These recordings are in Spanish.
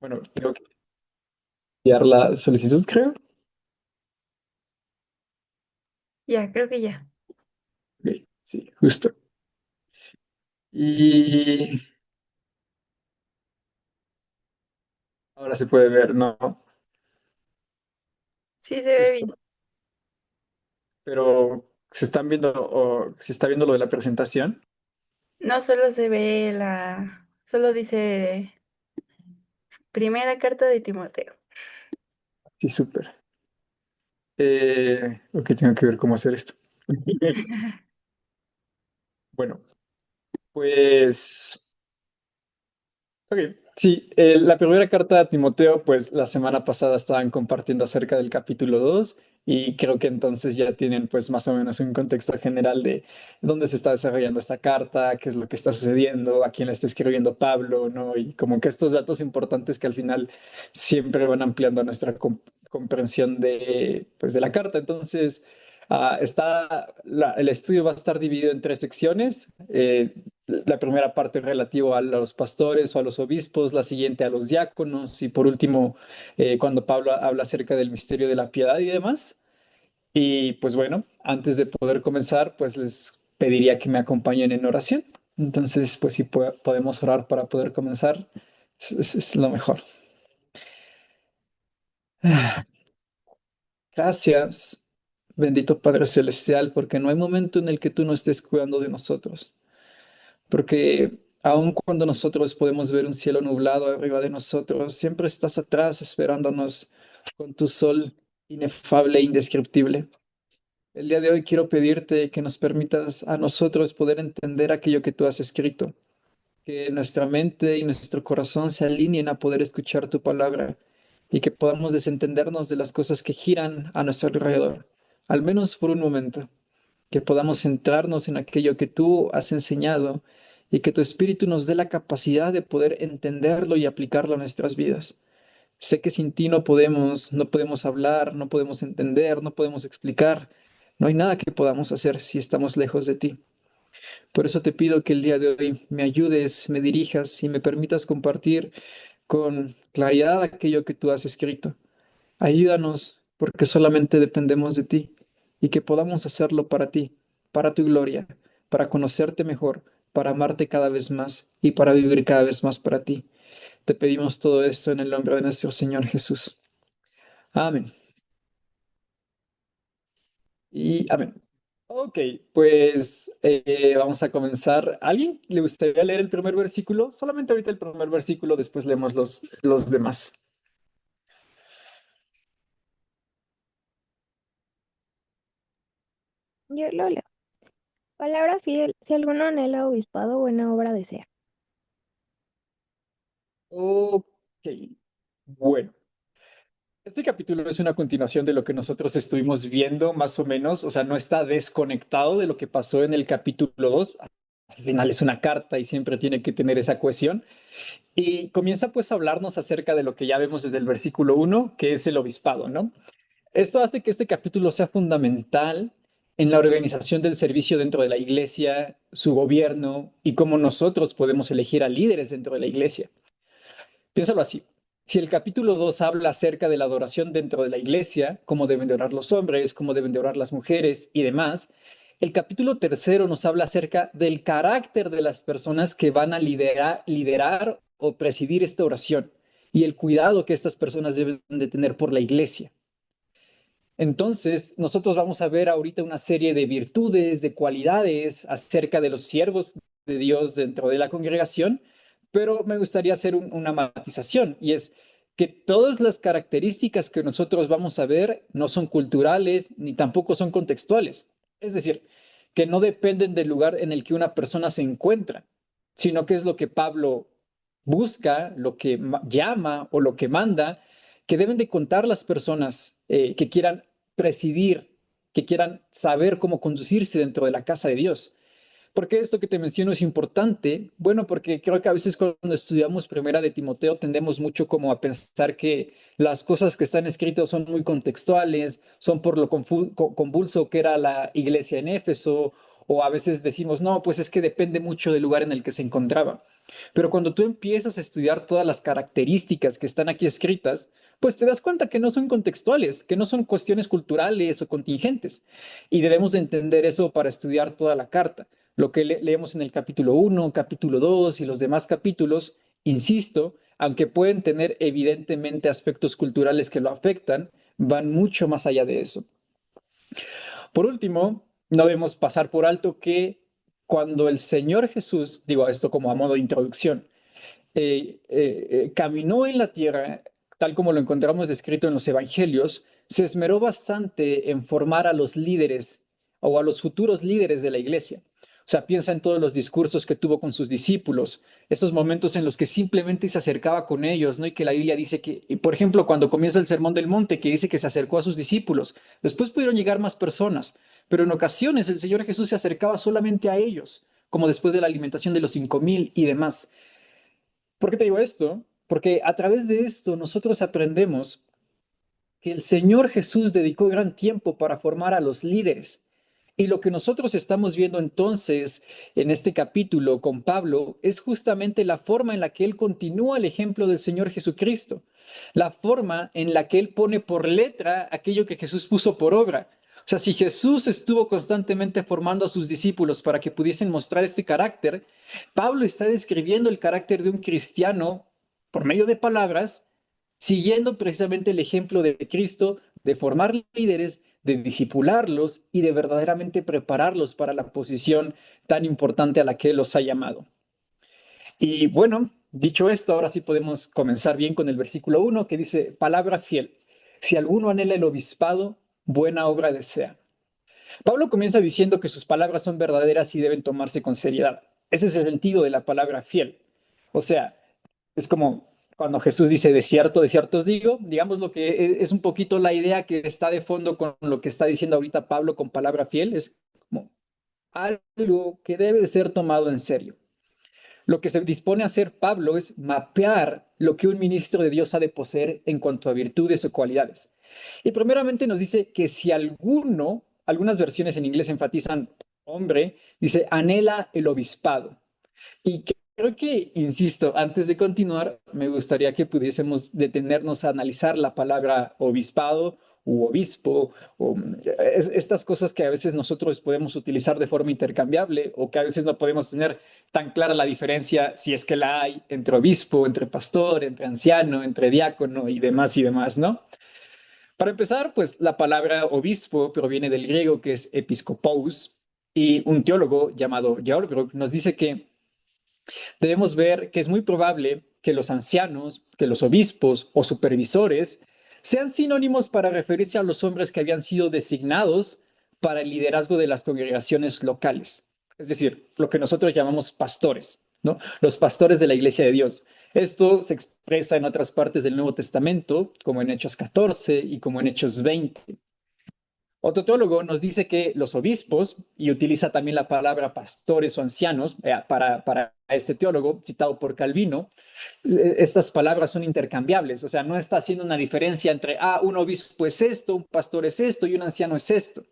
Bueno, tengo que enviar la solicitud, creo. Ya, creo que ya. Ok, sí, justo. Y ahora se puede ver, ¿no? Sí, se ve bien. Justo. Pero se están viendo, o se está viendo lo de la presentación. No solo se ve solo dice primera carta de Timoteo. Sí, súper. Ok, tengo que ver cómo hacer esto. Bueno, pues. Ok, sí, la primera carta a Timoteo, pues la semana pasada estaban compartiendo acerca del capítulo 2 y creo que entonces ya tienen pues más o menos un contexto general de dónde se está desarrollando esta carta, qué es lo que está sucediendo, a quién le está escribiendo Pablo, ¿no? Y como que estos datos importantes que al final siempre van ampliando nuestra comprensión de, pues, de la carta. Entonces, el estudio va a estar dividido en tres secciones. La primera parte relativo a los pastores o a los obispos, la siguiente a los diáconos y por último, cuando Pablo habla acerca del misterio de la piedad y demás. Y pues bueno, antes de poder comenzar, pues les pediría que me acompañen en oración. Entonces, pues si podemos orar para poder comenzar, es lo mejor. Ah, Gracias, bendito Padre Celestial, porque no hay momento en el que tú no estés cuidando de nosotros. Porque aun cuando nosotros podemos ver un cielo nublado arriba de nosotros, siempre estás atrás esperándonos con tu sol inefable e indescriptible. El día de hoy quiero pedirte que nos permitas a nosotros poder entender aquello que tú has escrito, que nuestra mente y nuestro corazón se alineen a poder escuchar tu palabra y que podamos desentendernos de las cosas que giran a nuestro alrededor, al menos por un momento, que podamos centrarnos en aquello que tú has enseñado y que tu espíritu nos dé la capacidad de poder entenderlo y aplicarlo a nuestras vidas. Sé que sin ti no podemos hablar, no podemos entender, no podemos explicar. No hay nada que podamos hacer si estamos lejos de ti. Por eso te pido que el día de hoy me ayudes, me dirijas y me permitas compartir con claridad aquello que tú has escrito. Ayúdanos porque solamente dependemos de ti y que podamos hacerlo para ti, para tu gloria, para conocerte mejor, para amarte cada vez más y para vivir cada vez más para ti. Te pedimos todo esto en el nombre de nuestro Señor Jesús. Amén. Y amén. Ok, pues vamos a comenzar. ¿Alguien le gustaría leer el primer versículo? Solamente ahorita el primer versículo, después leemos los demás. Yo lo leo. Palabra fiel, si alguno anhela obispado, buena obra desea. Ok, bueno. Este capítulo es una continuación de lo que nosotros estuvimos viendo más o menos, o sea, no está desconectado de lo que pasó en el capítulo 2. Al final es una carta y siempre tiene que tener esa cohesión. Y comienza pues a hablarnos acerca de lo que ya vemos desde el versículo 1, que es el obispado, ¿no? Esto hace que este capítulo sea fundamental en la organización del servicio dentro de la iglesia, su gobierno y cómo nosotros podemos elegir a líderes dentro de la iglesia. Piénsalo así. Si el capítulo 2 habla acerca de la adoración dentro de la iglesia, cómo deben de orar los hombres, cómo deben de orar las mujeres y demás, el capítulo tercero nos habla acerca del carácter de las personas que van a liderar o presidir esta oración y el cuidado que estas personas deben de tener por la iglesia. Entonces, nosotros vamos a ver ahorita una serie de virtudes, de cualidades acerca de los siervos de Dios dentro de la congregación, pero me gustaría hacer una matización y es que todas las características que nosotros vamos a ver no son culturales ni tampoco son contextuales. Es decir, que no dependen del lugar en el que una persona se encuentra, sino que es lo que Pablo busca, lo que llama o lo que manda, que deben de contar las personas que quieran presidir, que quieran saber cómo conducirse dentro de la casa de Dios. ¿Por qué esto que te menciono es importante? Bueno, porque creo que a veces cuando estudiamos Primera de Timoteo tendemos mucho como a pensar que las cosas que están escritas son muy contextuales, son por lo convulso que era la iglesia en Éfeso O a veces decimos, no, pues es que depende mucho del lugar en el que se encontraba. Pero cuando tú empiezas a estudiar todas las características que están aquí escritas, pues te das cuenta que no son contextuales, que no son cuestiones culturales o contingentes. Y debemos de entender eso para estudiar toda la carta. Lo que leemos en el capítulo 1, capítulo 2 y los demás capítulos, insisto, aunque pueden tener evidentemente aspectos culturales que lo afectan, van mucho más allá de eso. Por último, no debemos pasar por alto que cuando el Señor Jesús, digo esto como a modo de introducción, caminó en la tierra, tal como lo encontramos descrito en los evangelios, se esmeró bastante en formar a los líderes o a los futuros líderes de la iglesia. O sea, piensa en todos los discursos que tuvo con sus discípulos, esos momentos en los que simplemente se acercaba con ellos, ¿no? Y que la Biblia dice que, por ejemplo, cuando comienza el Sermón del Monte, que dice que se acercó a sus discípulos, después pudieron llegar más personas, pero en ocasiones el Señor Jesús se acercaba solamente a ellos, como después de la alimentación de los 5,000 y demás. ¿Por qué te digo esto? Porque a través de esto nosotros aprendemos que el Señor Jesús dedicó gran tiempo para formar a los líderes. Y lo que nosotros estamos viendo entonces en este capítulo con Pablo es justamente la forma en la que él continúa el ejemplo del Señor Jesucristo, la forma en la que él pone por letra aquello que Jesús puso por obra. O sea, si Jesús estuvo constantemente formando a sus discípulos para que pudiesen mostrar este carácter, Pablo está describiendo el carácter de un cristiano por medio de palabras, siguiendo precisamente el ejemplo de Cristo de formar líderes, de disipularlos y de verdaderamente prepararlos para la posición tan importante a la que Él los ha llamado. Y bueno, dicho esto, ahora sí podemos comenzar bien con el versículo 1 que dice, palabra fiel, si alguno anhela el obispado, buena obra desea. Pablo comienza diciendo que sus palabras son verdaderas y deben tomarse con seriedad. Ese es el sentido de la palabra fiel. O sea, es como cuando Jesús dice, de cierto os digo, digamos lo que es un poquito la idea que está de fondo con lo que está diciendo ahorita Pablo con palabra fiel, es como algo que debe de ser tomado en serio. Lo que se dispone a hacer Pablo es mapear lo que un ministro de Dios ha de poseer en cuanto a virtudes o cualidades. Y primeramente nos dice que si alguno, algunas versiones en inglés enfatizan hombre, dice anhela el obispado. Y creo que, insisto, antes de continuar, me gustaría que pudiésemos detenernos a analizar la palabra obispado u obispo, o estas cosas que a veces nosotros podemos utilizar de forma intercambiable o que a veces no podemos tener tan clara la diferencia, si es que la hay, entre obispo, entre pastor, entre anciano, entre diácono y demás, ¿no? Para empezar, pues la palabra obispo proviene del griego que es episcopos y un teólogo llamado Georg Bruck nos dice que debemos ver que es muy probable que los ancianos, que los obispos o supervisores sean sinónimos para referirse a los hombres que habían sido designados para el liderazgo de las congregaciones locales. Es decir, lo que nosotros llamamos pastores, ¿no? Los pastores de la Iglesia de Dios. Esto se expresa en otras partes del Nuevo Testamento, como en Hechos 14 y como en Hechos 20. Otro teólogo nos dice que los obispos, y utiliza también la palabra pastores o ancianos para este teólogo, citado por Calvino, estas palabras son intercambiables, o sea, no está haciendo una diferencia entre, un obispo es esto, un pastor es esto y un anciano es esto,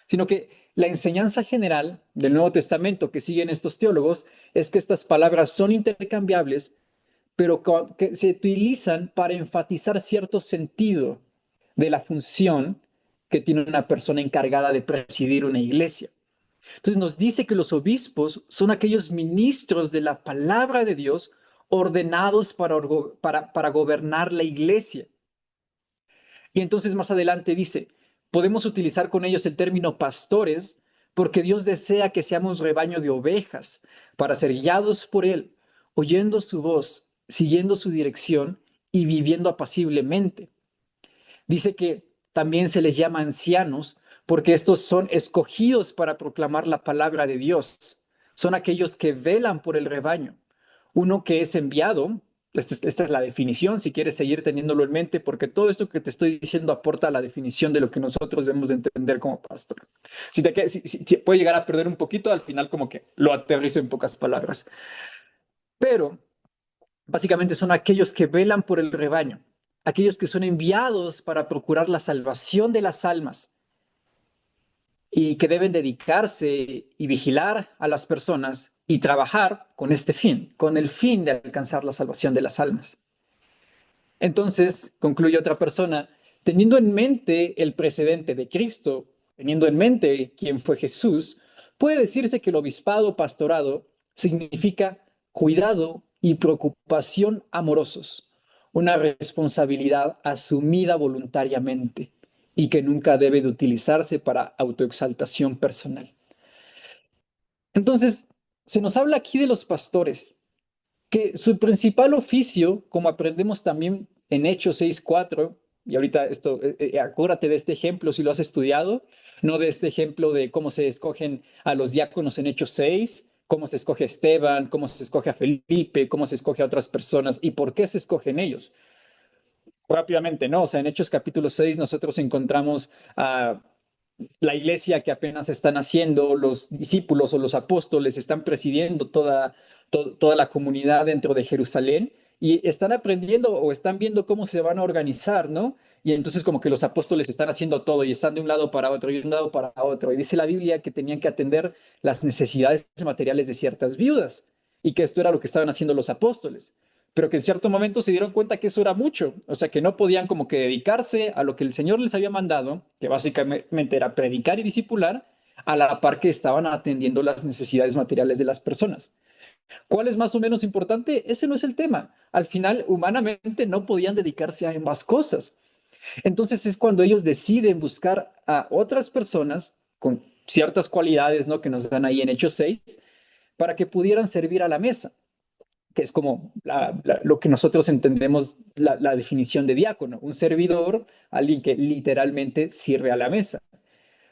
sino que la enseñanza general del Nuevo Testamento que siguen estos teólogos es que estas palabras son intercambiables, pero que se utilizan para enfatizar cierto sentido de la función que tiene una persona encargada de presidir una iglesia. Entonces nos dice que los obispos son aquellos ministros de la palabra de Dios ordenados para gobernar la iglesia. Y entonces más adelante dice, podemos utilizar con ellos el término pastores porque Dios desea que seamos rebaño de ovejas para ser guiados por Él, oyendo su voz, siguiendo su dirección y viviendo apaciblemente. Dice que también se les llama ancianos porque estos son escogidos para proclamar la palabra de Dios. Son aquellos que velan por el rebaño. Uno que es enviado, esta es la definición, si quieres seguir teniéndolo en mente, porque todo esto que te estoy diciendo aporta la definición de lo que nosotros debemos de entender como pastor. Si puede llegar a perder un poquito, al final como que lo aterrizo en pocas palabras. Pero básicamente son aquellos que velan por el rebaño, aquellos que son enviados para procurar la salvación de las almas. y que deben dedicarse y vigilar a las personas y trabajar con este fin, con el fin de alcanzar la salvación de las almas. Entonces, concluye otra persona, teniendo en mente el precedente de Cristo, teniendo en mente quién fue Jesús, puede decirse que el obispado pastorado significa cuidado y preocupación amorosos, una responsabilidad asumida voluntariamente y que nunca debe de utilizarse para autoexaltación personal. Entonces, se nos habla aquí de los pastores, que su principal oficio, como aprendemos también en Hechos 6:4, y ahorita esto, acuérdate de este ejemplo si lo has estudiado, no de este ejemplo de cómo se escogen a los diáconos en Hechos 6, cómo se escoge a Esteban, cómo se escoge a Felipe, cómo se escoge a otras personas y por qué se escogen ellos. Rápidamente, ¿no? O sea, en Hechos capítulo 6 nosotros encontramos a la iglesia que apenas están haciendo, los discípulos o los apóstoles están presidiendo toda la comunidad dentro de Jerusalén y están aprendiendo o están viendo cómo se van a organizar, ¿no? Y entonces como que los apóstoles están haciendo todo y están de un lado para otro y de un lado para otro. Y dice la Biblia que tenían que atender las necesidades materiales de ciertas viudas y que esto era lo que estaban haciendo los apóstoles, pero que en cierto momento se dieron cuenta que eso era mucho, o sea, que no podían como que dedicarse a lo que el Señor les había mandado, que básicamente era predicar y discipular, a la par que estaban atendiendo las necesidades materiales de las personas. ¿Cuál es más o menos importante? Ese no es el tema. Al final, humanamente no podían dedicarse a ambas cosas. Entonces es cuando ellos deciden buscar a otras personas con ciertas cualidades, ¿no? Que nos dan ahí en Hechos 6, para que pudieran servir a la mesa, que es como lo que nosotros entendemos la definición de diácono, un servidor, alguien que literalmente sirve a la mesa.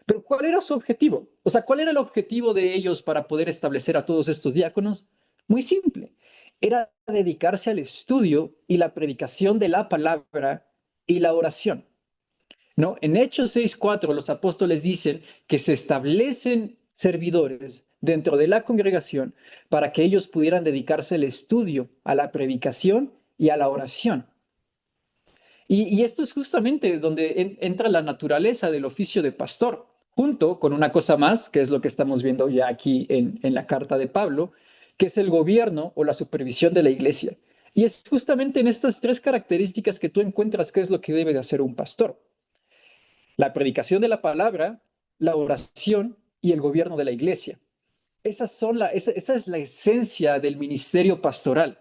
Pero ¿cuál era su objetivo? O sea, ¿cuál era el objetivo de ellos para poder establecer a todos estos diáconos? Muy simple, era dedicarse al estudio y la predicación de la palabra y la oración. ¿No? En Hechos 6:4 los apóstoles dicen que se establecen servidores dentro de la congregación para que ellos pudieran dedicarse al estudio, a la predicación y a la oración. Y esto es justamente donde entra la naturaleza del oficio de pastor, junto con una cosa más, que es lo que estamos viendo ya aquí en la carta de Pablo, que es el gobierno o la supervisión de la iglesia. Y es justamente en estas tres características que tú encuentras qué es lo que debe de hacer un pastor: la predicación de la palabra, la oración y el gobierno de la iglesia. Esa es la esencia del ministerio pastoral.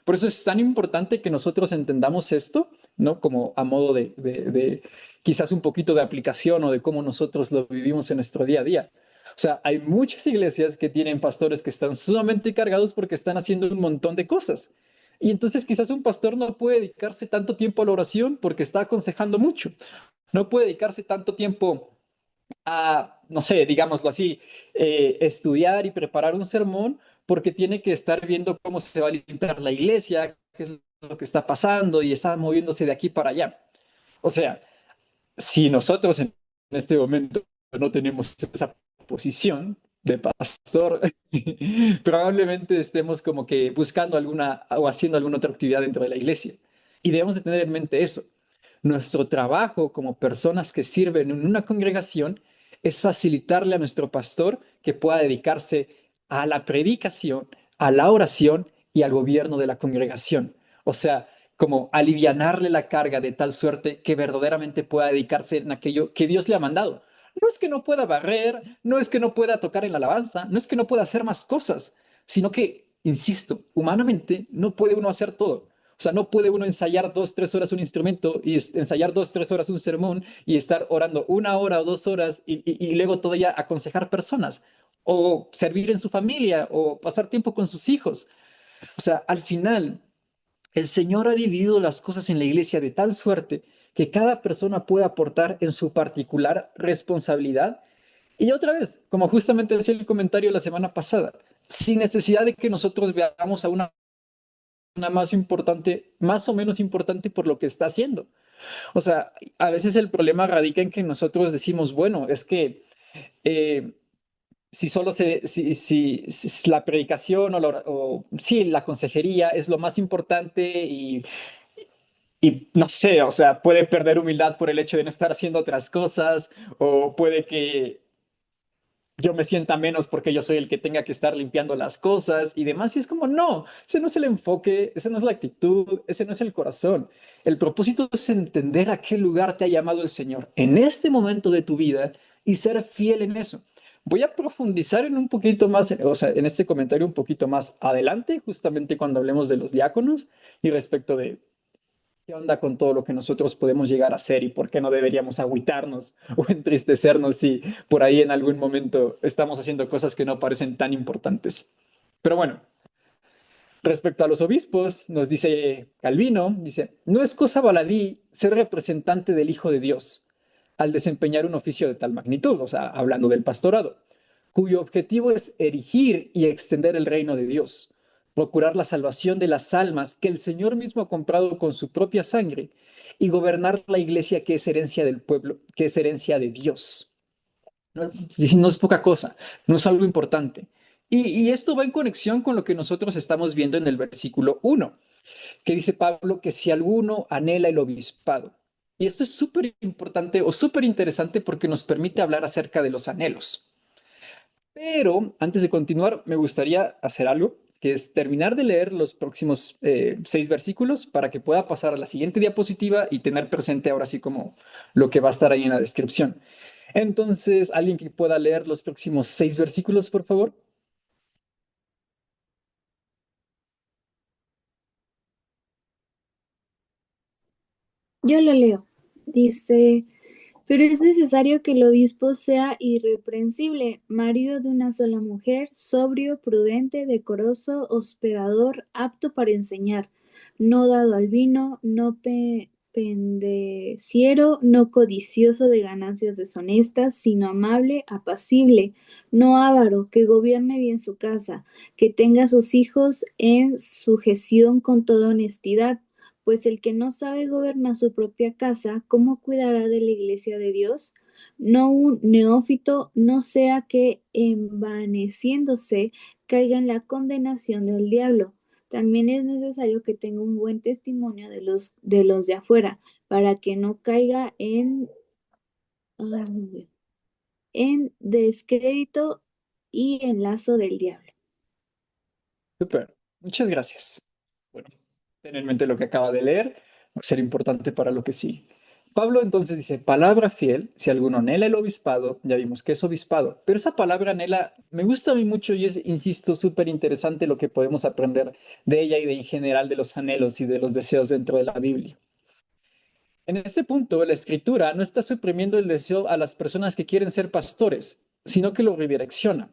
Por eso es tan importante que nosotros entendamos esto, ¿no? Como a modo de quizás un poquito de aplicación o de cómo nosotros lo vivimos en nuestro día a día. O sea, hay muchas iglesias que tienen pastores que están sumamente cargados porque están haciendo un montón de cosas. Y entonces quizás un pastor no puede dedicarse tanto tiempo a la oración porque está aconsejando mucho. No puede dedicarse tanto tiempo a, no sé, digámoslo así, estudiar y preparar un sermón porque tiene que estar viendo cómo se va a limpiar la iglesia, qué es lo que está pasando y está moviéndose de aquí para allá. O sea, si nosotros en este momento no tenemos esa posición de pastor, probablemente estemos como que buscando alguna o haciendo alguna otra actividad dentro de la iglesia. Y debemos de tener en mente eso. Nuestro trabajo como personas que sirven en una congregación es facilitarle a nuestro pastor que pueda dedicarse a la predicación, a la oración y al gobierno de la congregación. O sea, como alivianarle la carga de tal suerte que verdaderamente pueda dedicarse en aquello que Dios le ha mandado. No es que no pueda barrer, no es que no pueda tocar en la alabanza, no es que no pueda hacer más cosas, sino que, insisto, humanamente no puede uno hacer todo. O sea, no puede uno ensayar 2, 3 horas un instrumento y ensayar 2, 3 horas un sermón y estar orando 1 hora o 2 horas y luego todavía aconsejar personas o servir en su familia o pasar tiempo con sus hijos. O sea, al final, el Señor ha dividido las cosas en la iglesia de tal suerte que cada persona puede aportar en su particular responsabilidad. Y otra vez, como justamente decía el comentario la semana pasada, sin necesidad de que nosotros veamos a una más importante, más o menos importante por lo que está haciendo. O sea, a veces el problema radica en que nosotros decimos, bueno, es que eh, si solo si la predicación sí, la consejería es lo más importante y no sé, o sea, puede perder humildad por el hecho de no estar haciendo otras cosas o puede que yo me sienta menos porque yo soy el que tenga que estar limpiando las cosas y demás. Y es como, no, ese no es el enfoque, esa no es la actitud, ese no es el corazón. El propósito es entender a qué lugar te ha llamado el Señor en este momento de tu vida y ser fiel en eso. Voy a profundizar en un poquito más, o sea, en este comentario un poquito más adelante, justamente cuando hablemos de los diáconos y respecto de ¿qué onda con todo lo que nosotros podemos llegar a hacer y por qué no deberíamos agüitarnos o entristecernos si por ahí en algún momento estamos haciendo cosas que no parecen tan importantes? Pero bueno, respecto a los obispos, nos dice Calvino, dice, no es cosa baladí ser representante del Hijo de Dios al desempeñar un oficio de tal magnitud, o sea, hablando del pastorado, cuyo objetivo es erigir y extender el reino de Dios, procurar la salvación de las almas que el Señor mismo ha comprado con su propia sangre y gobernar la iglesia que es herencia del pueblo, que es herencia de Dios. No, no es poca cosa, no es algo importante. Y esto va en conexión con lo que nosotros estamos viendo en el versículo 1, que dice Pablo que si alguno anhela el obispado. Y esto es súper importante o súper interesante porque nos permite hablar acerca de los anhelos. Pero antes de continuar, me gustaría hacer algo, que es terminar de leer los próximos 6 versículos para que pueda pasar a la siguiente diapositiva y tener presente ahora sí como lo que va a estar ahí en la descripción. Entonces, ¿alguien que pueda leer los próximos 6 versículos, por favor? Yo lo leo. Dice, pero es necesario que el obispo sea irreprensible, marido de una sola mujer, sobrio, prudente, decoroso, hospedador, apto para enseñar, no dado al vino, no pendeciero, no codicioso de ganancias deshonestas, sino amable, apacible, no avaro, que gobierne bien su casa, que tenga a sus hijos en sujeción con toda honestidad, pues el que no sabe gobernar su propia casa, ¿cómo cuidará de la iglesia de Dios? No un neófito, no sea que envaneciéndose caiga en la condenación del diablo. También es necesario que tenga un buen testimonio de los de afuera, para que no caiga en descrédito y en lazo del diablo. Súper, muchas gracias. Bueno, ten en mente lo que acaba de leer, va a ser importante para lo que sí. Pablo entonces dice, palabra fiel, si alguno anhela el obispado, ya vimos que es obispado, pero esa palabra anhela me gusta a mí mucho y es, insisto, súper interesante lo que podemos aprender de ella y de en general de los anhelos y de los deseos dentro de la Biblia. En este punto, la escritura no está suprimiendo el deseo a las personas que quieren ser pastores, sino que lo redirecciona.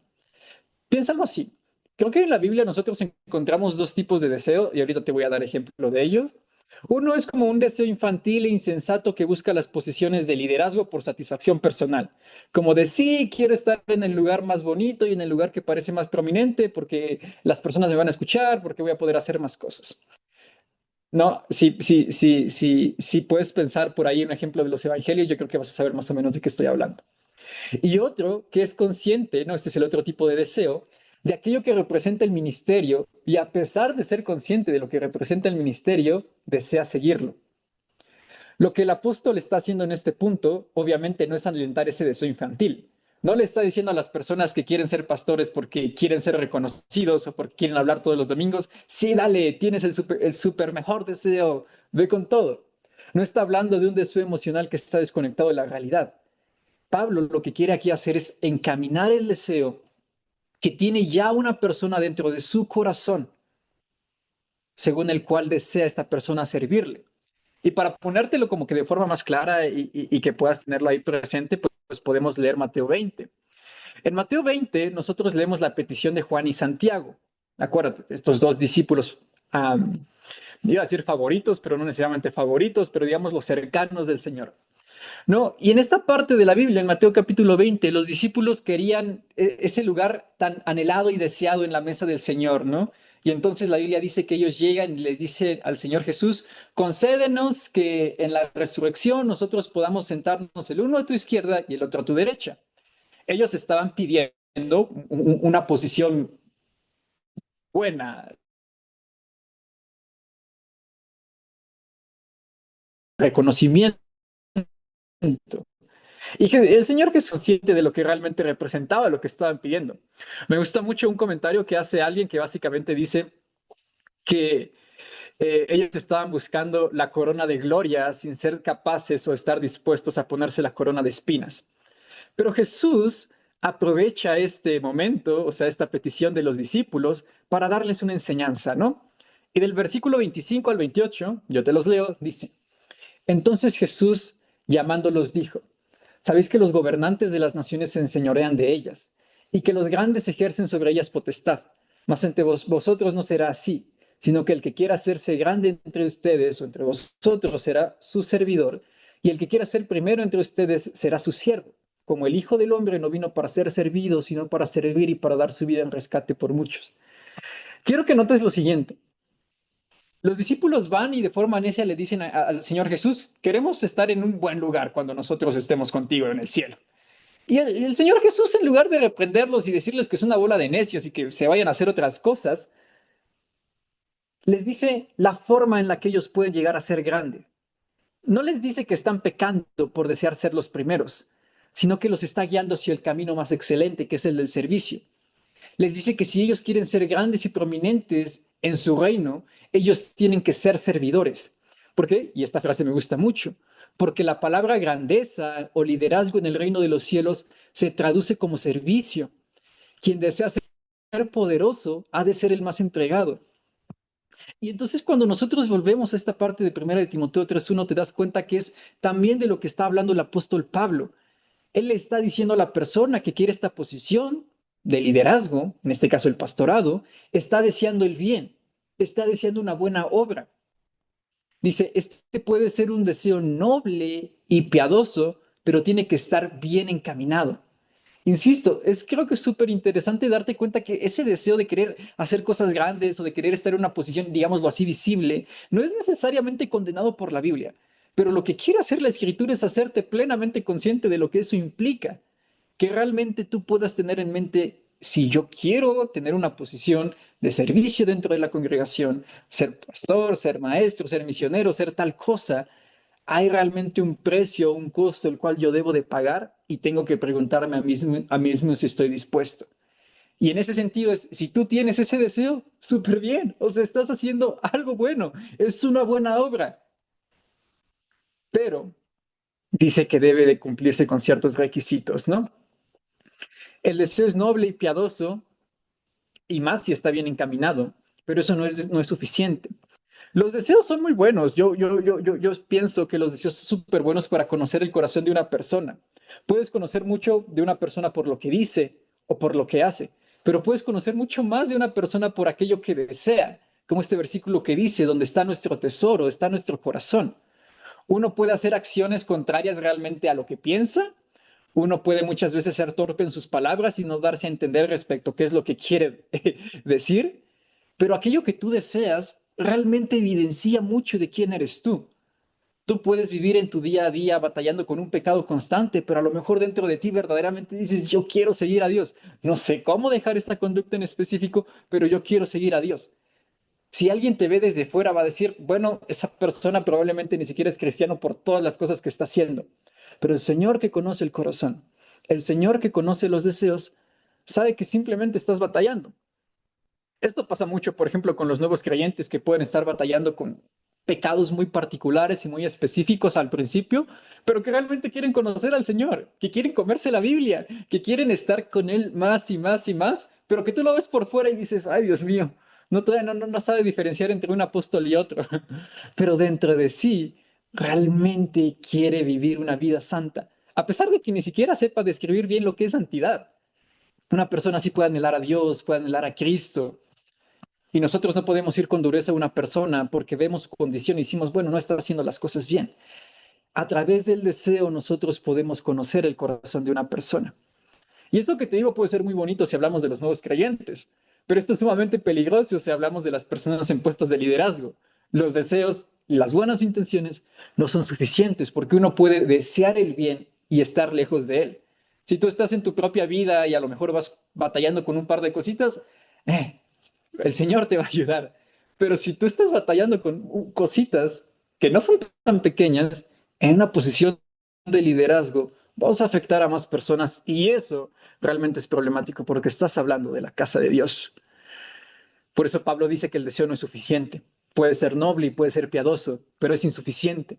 Piénsalo así. Creo que en la Biblia nosotros encontramos 2 tipos de deseo y ahorita te voy a dar ejemplo de ellos. Uno es como un deseo infantil e insensato que busca las posiciones de liderazgo por satisfacción personal, como de sí, quiero estar en el lugar más bonito y en el lugar que parece más prominente porque las personas me van a escuchar, porque voy a poder hacer más cosas. No, si puedes pensar por ahí un ejemplo de los evangelios, yo creo que vas a saber más o menos de qué estoy hablando. Y otro que es consciente, ¿no? Este es el otro tipo de deseo, de aquello que representa el ministerio y a pesar de ser consciente de lo que representa el ministerio, desea seguirlo. Lo que el apóstol está haciendo en este punto, obviamente, no es alentar ese deseo infantil. No le está diciendo a las personas que quieren ser pastores porque quieren ser reconocidos o porque quieren hablar todos los domingos, sí, dale, tienes el super mejor deseo, ve con todo. No está hablando de un deseo emocional que está desconectado de la realidad. Pablo lo que quiere aquí hacer es encaminar el deseo que tiene ya una persona dentro de su corazón, según el cual desea esta persona servirle. Y para ponértelo como que de forma más clara y que puedas tenerlo ahí presente, pues podemos leer Mateo 20. En Mateo 20 nosotros leemos la petición de Juan y Santiago. Acuérdate, estos 2 discípulos, iba a decir favoritos, pero no necesariamente favoritos, pero digamos los cercanos del Señor. No, y en esta parte de la Biblia, en Mateo capítulo 20, los discípulos querían ese lugar tan anhelado y deseado en la mesa del Señor, ¿no? Y entonces la Biblia dice que ellos llegan y les dice al Señor Jesús, concédenos que en la resurrección nosotros podamos sentarnos el uno a tu izquierda y el otro a tu derecha. Ellos estaban pidiendo una posición buena, reconocimiento. Y el Señor Jesús consciente de lo que realmente representaba lo que estaban pidiendo. Me gusta mucho un comentario que hace alguien que básicamente dice que ellos estaban buscando la corona de gloria sin ser capaces o estar dispuestos a ponerse la corona de espinas. Pero Jesús aprovecha este momento, o sea, esta petición de los discípulos, para darles una enseñanza, ¿no? Y del versículo 25 al 28, yo te los leo, dice, entonces Jesús, llamándolos, dijo, sabéis que los gobernantes de las naciones se enseñorean de ellas, y que los grandes ejercen sobre ellas potestad, mas entre vosotros no será así, sino que el que quiera hacerse grande entre ustedes o entre vosotros será su servidor, y el que quiera ser primero entre ustedes será su siervo. Como el Hijo del Hombre no vino para ser servido, sino para servir y para dar su vida en rescate por muchos. Quiero que notes lo siguiente. Los discípulos van y de forma necia le dicen al Señor Jesús, queremos estar en un buen lugar cuando nosotros estemos contigo en el cielo. Y el Señor Jesús, en lugar de reprenderlos y decirles que es una bola de necios y que se vayan a hacer otras cosas, les dice la forma en la que ellos pueden llegar a ser grandes. No les dice que están pecando por desear ser los primeros, sino que los está guiando hacia el camino más excelente, que es el del servicio. Les dice que si ellos quieren ser grandes y prominentes en su reino, ellos tienen que ser servidores. ¿Por qué? Y esta frase me gusta mucho. Porque la palabra grandeza o liderazgo en el reino de los cielos se traduce como servicio. Quien desea ser poderoso ha de ser el más entregado. Y entonces cuando nosotros volvemos a esta parte de 1 de Timoteo 3:1, te das cuenta que es también de lo que está hablando el apóstol Pablo. Él le está diciendo a la persona que quiere esta posición de liderazgo, en este caso el pastorado, está deseando el bien, está deseando una buena obra. Dice, este puede ser un deseo noble y piadoso, pero tiene que estar bien encaminado. Insisto, creo que es súper interesante darte cuenta que ese deseo de querer hacer cosas grandes o de querer estar en una posición, digámoslo así, visible, no es necesariamente condenado por la Biblia. Pero lo que quiere hacer la Escritura es hacerte plenamente consciente de lo que eso implica. Que realmente tú puedas tener en mente, si yo quiero tener una posición de servicio dentro de la congregación, ser pastor, ser maestro, ser misionero, ser tal cosa, hay realmente un precio, un costo el cual yo debo de pagar y tengo que preguntarme a mí mismo si estoy dispuesto. Y en ese sentido, si tú tienes ese deseo, súper bien, o sea, estás haciendo algo bueno, es una buena obra, pero dice que debe de cumplirse con ciertos requisitos, ¿no? El deseo es noble y piadoso, y más si está bien encaminado, pero eso no es suficiente. Los deseos son muy buenos. Yo pienso que los deseos son súper buenos para conocer el corazón de una persona. Puedes conocer mucho de una persona por lo que dice o por lo que hace, pero puedes conocer mucho más de una persona por aquello que desea, como este versículo que dice, donde está nuestro tesoro, está nuestro corazón. Uno puede hacer acciones contrarias realmente a lo que piensa. Uno puede muchas veces ser torpe en sus palabras y no darse a entender respecto a qué es lo que quiere decir, pero aquello que tú deseas realmente evidencia mucho de quién eres tú. Tú puedes vivir en tu día a día batallando con un pecado constante, pero a lo mejor dentro de ti verdaderamente dices, yo quiero seguir a Dios. No sé cómo dejar esta conducta en específico, pero yo quiero seguir a Dios. Si alguien te ve desde fuera, va a decir, bueno, esa persona probablemente ni siquiera es cristiano por todas las cosas que está haciendo. Pero el Señor que conoce el corazón, el Señor que conoce los deseos, sabe que simplemente estás batallando. Esto pasa mucho, por ejemplo, con los nuevos creyentes que pueden estar batallando con pecados muy particulares y muy específicos al principio, pero que realmente quieren conocer al Señor, que quieren comerse la Biblia, que quieren estar con Él más y más y más, pero que tú lo ves por fuera y dices, ay, Dios mío, no sabe diferenciar entre un apóstol y otro, pero dentro de sí realmente quiere vivir una vida santa, a pesar de que ni siquiera sepa describir bien lo que es santidad. Una persona así puede anhelar a Dios, puede anhelar a Cristo, y nosotros no podemos ir con dureza a una persona porque vemos su condición y decimos, bueno, no está haciendo las cosas bien. A través del deseo nosotros podemos conocer el corazón de una persona. Y esto que te digo puede ser muy bonito si hablamos de los nuevos creyentes, pero esto es sumamente peligroso si hablamos de las personas en puestos de liderazgo. Los deseos y las buenas intenciones no son suficientes porque uno puede desear el bien y estar lejos de él. Si tú estás en tu propia vida y a lo mejor vas batallando con un par de cositas, el Señor te va a ayudar. Pero si tú estás batallando con cositas que no son tan pequeñas, en una posición de liderazgo, vas a afectar a más personas y eso realmente es problemático porque estás hablando de la casa de Dios. Por eso Pablo dice que el deseo no es suficiente. Puede ser noble y puede ser piadoso, pero es insuficiente.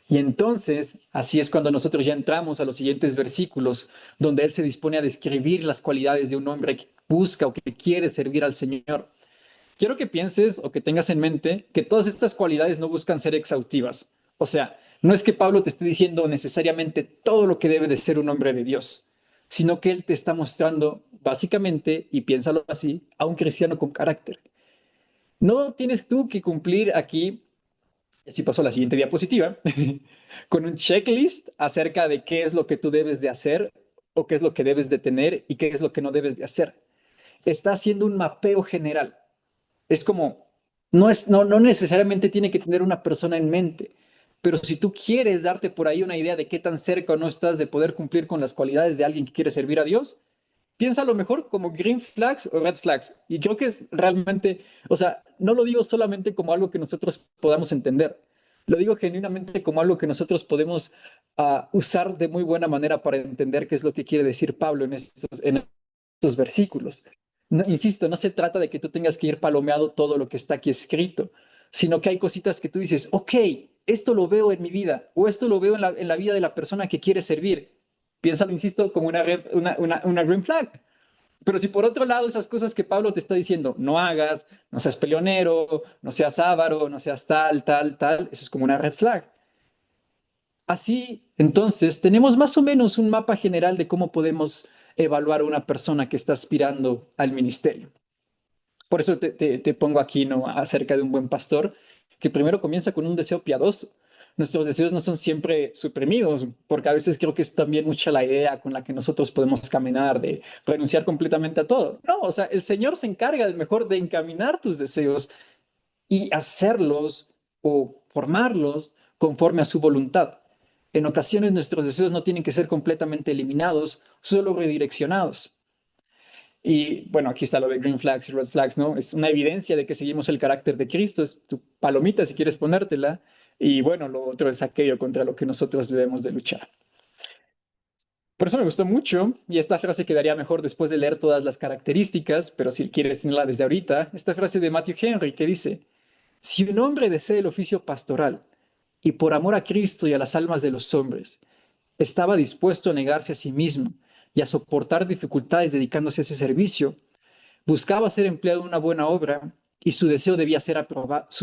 Y entonces, así es cuando nosotros ya entramos a los siguientes versículos, donde él se dispone a describir las cualidades de un hombre que busca o que quiere servir al Señor. Quiero que pienses o que tengas en mente que todas estas cualidades no buscan ser exhaustivas. O sea, no es que Pablo te esté diciendo necesariamente todo lo que debe de ser un hombre de Dios, sino que él te está mostrando básicamente, y piénsalo así, a un cristiano con carácter. No tienes tú que cumplir aquí, así pasó a la siguiente diapositiva, con un checklist acerca de qué es lo que tú debes de hacer o qué es lo que debes de tener y qué es lo que no debes de hacer. Está haciendo un mapeo general. Es como, no necesariamente tiene que tener una persona en mente, pero si tú quieres darte por ahí una idea de qué tan cerca o no estás de poder cumplir con las cualidades de alguien que quiere servir a Dios, piensa a lo mejor como green flags o red flags. Y creo que es realmente, o sea, no lo digo solamente como algo que nosotros podamos entender, lo digo genuinamente como algo que nosotros podemos usar de muy buena manera para entender qué es lo que quiere decir Pablo en estos versículos. No, insisto, no se trata de que tú tengas que ir palomeado todo lo que está aquí escrito, sino que hay cositas que tú dices, ok, esto lo veo en mi vida o esto lo veo en la vida de la persona que quiere servir. Piénsalo, insisto, como una green flag. Pero si por otro lado esas cosas que Pablo te está diciendo, no hagas, no seas peleonero, no seas avaro, no seas tal, tal, tal, eso es como una red flag. Así, entonces, tenemos más o menos un mapa general de cómo podemos evaluar a una persona que está aspirando al ministerio. Por eso te pongo aquí, ¿no? Acerca de un buen pastor, que primero comienza con un deseo piadoso. Nuestros deseos no son siempre suprimidos, porque a veces creo que es también mucha la idea con la que nosotros podemos caminar, de renunciar completamente a todo. No, o sea, el Señor se encarga mejor de encaminar tus deseos y hacerlos o formarlos conforme a su voluntad. En ocasiones nuestros deseos no tienen que ser completamente eliminados, solo redireccionados. Y bueno, aquí está lo de green flags y red flags, ¿no? Es una evidencia de que seguimos el carácter de Cristo, es tu palomita si quieres ponértela. Y bueno, lo otro es aquello contra lo que nosotros debemos de luchar. Por eso me gustó mucho, y esta frase quedaría mejor después de leer todas las características, pero si quieres tenerla desde ahorita, esta frase de Matthew Henry que dice, si un hombre desea el oficio pastoral y por amor a Cristo y a las almas de los hombres, estaba dispuesto a negarse a sí mismo y a soportar dificultades dedicándose a ese servicio, buscaba ser empleado en una buena obra y su deseo debía ser aprobado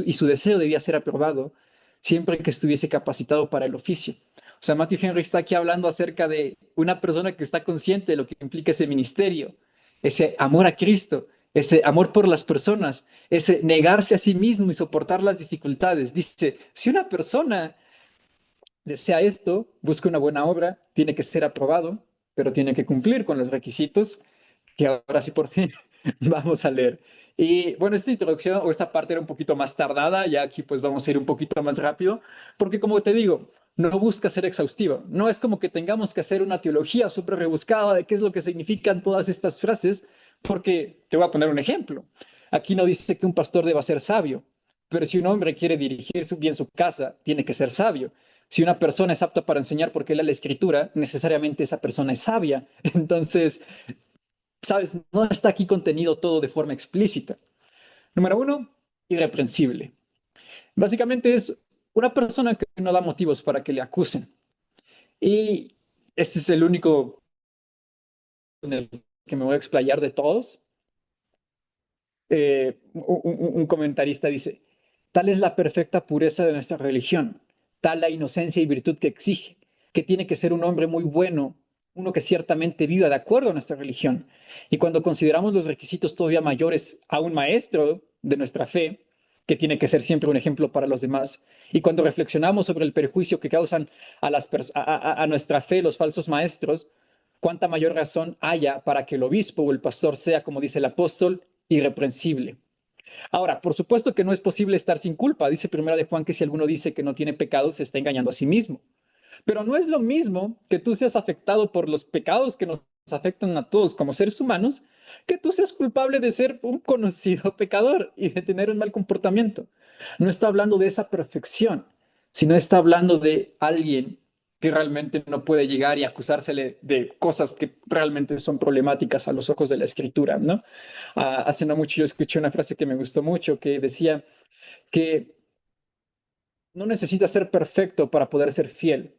siempre que estuviese capacitado para el oficio. O sea, Matthew Henry está aquí hablando acerca de una persona que está consciente de lo que implica ese ministerio, ese amor a Cristo, ese amor por las personas, ese negarse a sí mismo y soportar las dificultades. Dice, si una persona desea esto, busca una buena obra, tiene que ser aprobado, pero tiene que cumplir con los requisitos que ahora sí por fin vamos a leer. Y bueno, esta introducción o esta parte era un poquito más tardada, ya aquí pues vamos a ir un poquito más rápido, porque como te digo, no busca ser exhaustiva, no es como que tengamos que hacer una teología súper rebuscada de qué es lo que significan todas estas frases, porque te voy a poner un ejemplo. Aquí no dice que un pastor deba ser sabio, pero si un hombre quiere dirigir bien su casa, tiene que ser sabio. Si una persona es apta para enseñar porque lee la escritura, necesariamente esa persona es sabia. Entonces, sabes, no está aquí contenido todo de forma explícita. Número uno, irreprensible. Básicamente es una persona que no da motivos para que le acusen. Y este es el único en el que me voy a explayar de todos. Un comentarista dice, tal es la perfecta pureza de nuestra religión, tal la inocencia y virtud que exige, que tiene que ser un hombre muy bueno, uno que ciertamente viva de acuerdo a nuestra religión. Y cuando consideramos los requisitos todavía mayores a un maestro de nuestra fe, que tiene que ser siempre un ejemplo para los demás, y cuando reflexionamos sobre el perjuicio que causan a nuestra fe los falsos maestros, cuánta mayor razón haya para que el obispo o el pastor sea, como dice el apóstol, irreprensible. Ahora, por supuesto que no es posible estar sin culpa. Dice Primera de Juan que si alguno dice que no tiene pecado, se está engañando a sí mismo. Pero no es lo mismo que tú seas afectado por los pecados que nos afectan a todos como seres humanos, que tú seas culpable de ser un conocido pecador y de tener un mal comportamiento. No está hablando de esa perfección, sino está hablando de alguien que realmente no puede llegar y acusársele de cosas que realmente son problemáticas a los ojos de la Escritura, ¿no? Hace no mucho yo escuché una frase que me gustó mucho que decía que no necesita ser perfecto para poder ser fiel.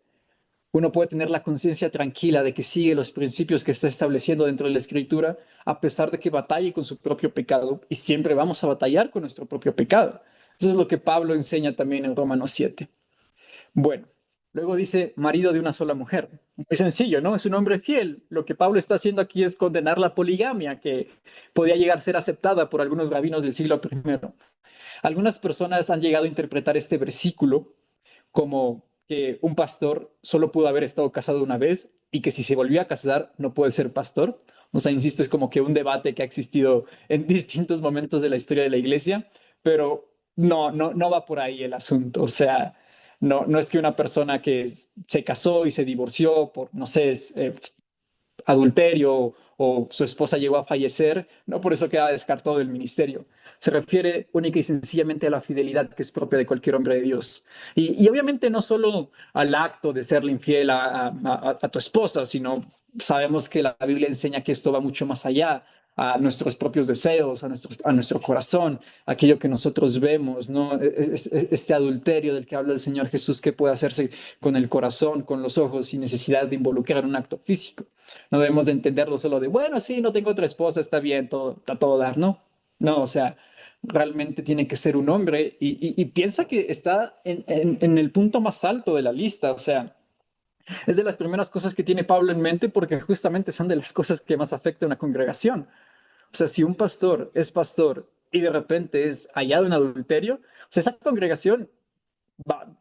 Uno puede tener la conciencia tranquila de que sigue los principios que está estableciendo dentro de la Escritura, a pesar de que batalle con su propio pecado, y siempre vamos a batallar con nuestro propio pecado. Eso es lo que Pablo enseña también en Romanos 7. Bueno, luego dice marido de una sola mujer. Muy sencillo, ¿no? Es un hombre fiel. Lo que Pablo está haciendo aquí es condenar la poligamia, que podía llegar a ser aceptada por algunos rabinos del siglo I. Algunas personas han llegado a interpretar este versículo como que un pastor solo pudo haber estado casado una vez y que si se volvió a casar no puede ser pastor. O sea, insisto, es como que un debate que ha existido en distintos momentos de la historia de la iglesia, pero no va por ahí el asunto. O sea, no es que una persona que se casó y se divorció por, no sé, adulterio o su esposa llegó a fallecer, no por eso queda descartado del ministerio. Se refiere única y sencillamente a la fidelidad que es propia de cualquier hombre de Dios. Y obviamente no solo al acto de serle infiel a tu esposa, sino sabemos que la Biblia enseña que esto va mucho más allá, a nuestros propios deseos, a nuestro corazón, aquello que nosotros vemos, ¿no? Este adulterio del que habla el Señor Jesús que puede hacerse con el corazón, con los ojos, sin necesidad de involucrar un acto físico. No debemos de entenderlo solo de, bueno, sí, no tengo otra esposa, está bien, todo, está todo dar, ¿no? No, o sea, realmente tiene que ser un hombre y piensa que está en el punto más alto de la lista, o sea, es de las primeras cosas que tiene Pablo en mente porque justamente son de las cosas que más afectan a una congregación. O sea, si un pastor es pastor y de repente es hallado en adulterio, o sea, esa congregación va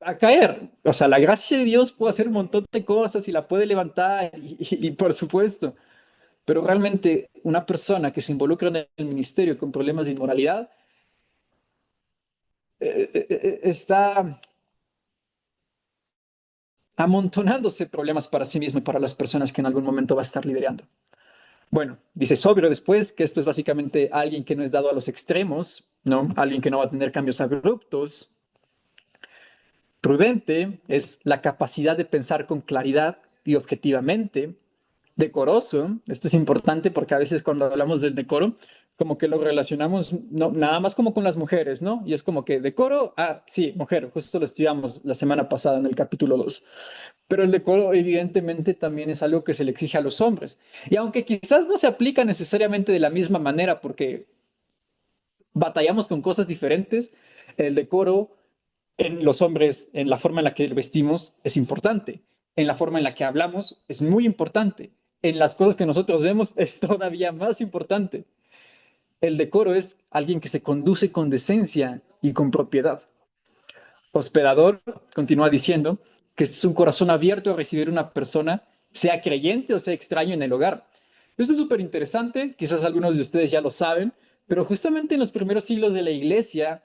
a caer. O sea, la gracia de Dios puede hacer un montón de cosas y la puede levantar y por supuesto, pero realmente una persona que se involucra en el ministerio con problemas de inmoralidad está amontonándose problemas para sí mismo y para las personas que en algún momento va a estar liderando. Bueno, dice sobrio después, que esto es básicamente alguien que no es dado a los extremos, ¿no? Alguien que no va a tener cambios abruptos. Prudente es la capacidad de pensar con claridad y objetivamente. Decoroso, esto es importante porque a veces cuando hablamos del decoro, como que lo relacionamos no, nada más como con las mujeres, ¿no? Y es como que decoro, sí, mujer, justo lo estudiamos la semana pasada en el capítulo 2. Pero el decoro evidentemente también es algo que se le exige a los hombres. Y aunque quizás no se aplica necesariamente de la misma manera porque batallamos con cosas diferentes, el decoro en los hombres, en la forma en la que vestimos, es importante. En la forma en la que hablamos, es muy importante. En las cosas que nosotros vemos, es todavía más importante. El decoro es alguien que se conduce con decencia y con propiedad. Hospedador, continúa diciendo, que es un corazón abierto a recibir una persona, sea creyente o sea extraño en el hogar. Esto es súper interesante, quizás algunos de ustedes ya lo saben, pero justamente en los primeros siglos de la iglesia,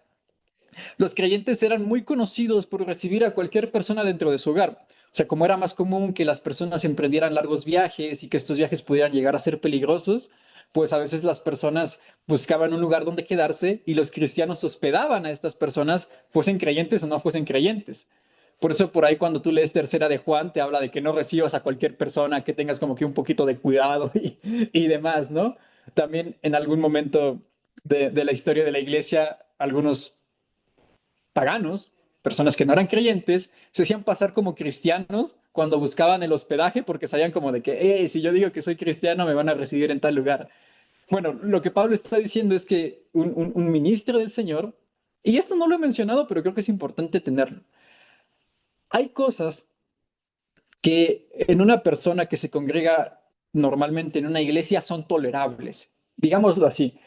los creyentes eran muy conocidos por recibir a cualquier persona dentro de su hogar. O sea, como era más común que las personas emprendieran largos viajes y que estos viajes pudieran llegar a ser peligrosos, pues a veces las personas buscaban un lugar donde quedarse y los cristianos hospedaban a estas personas, fuesen creyentes o no fuesen creyentes. Por eso por ahí cuando tú lees Tercera de Juan te habla de que no recibas a cualquier persona, que tengas como que un poquito de cuidado y demás, ¿no? También en algún momento de la historia de la iglesia, algunos paganos, personas que no eran creyentes, se hacían pasar como cristianos cuando buscaban el hospedaje porque sabían como de que, hey, si yo digo que soy cristiano me van a recibir en tal lugar. Bueno, lo que Pablo está diciendo es que un ministro del Señor, y esto no lo he mencionado, pero creo que es importante tenerlo. Hay cosas que en una persona que se congrega normalmente en una iglesia son tolerables, digámoslo así.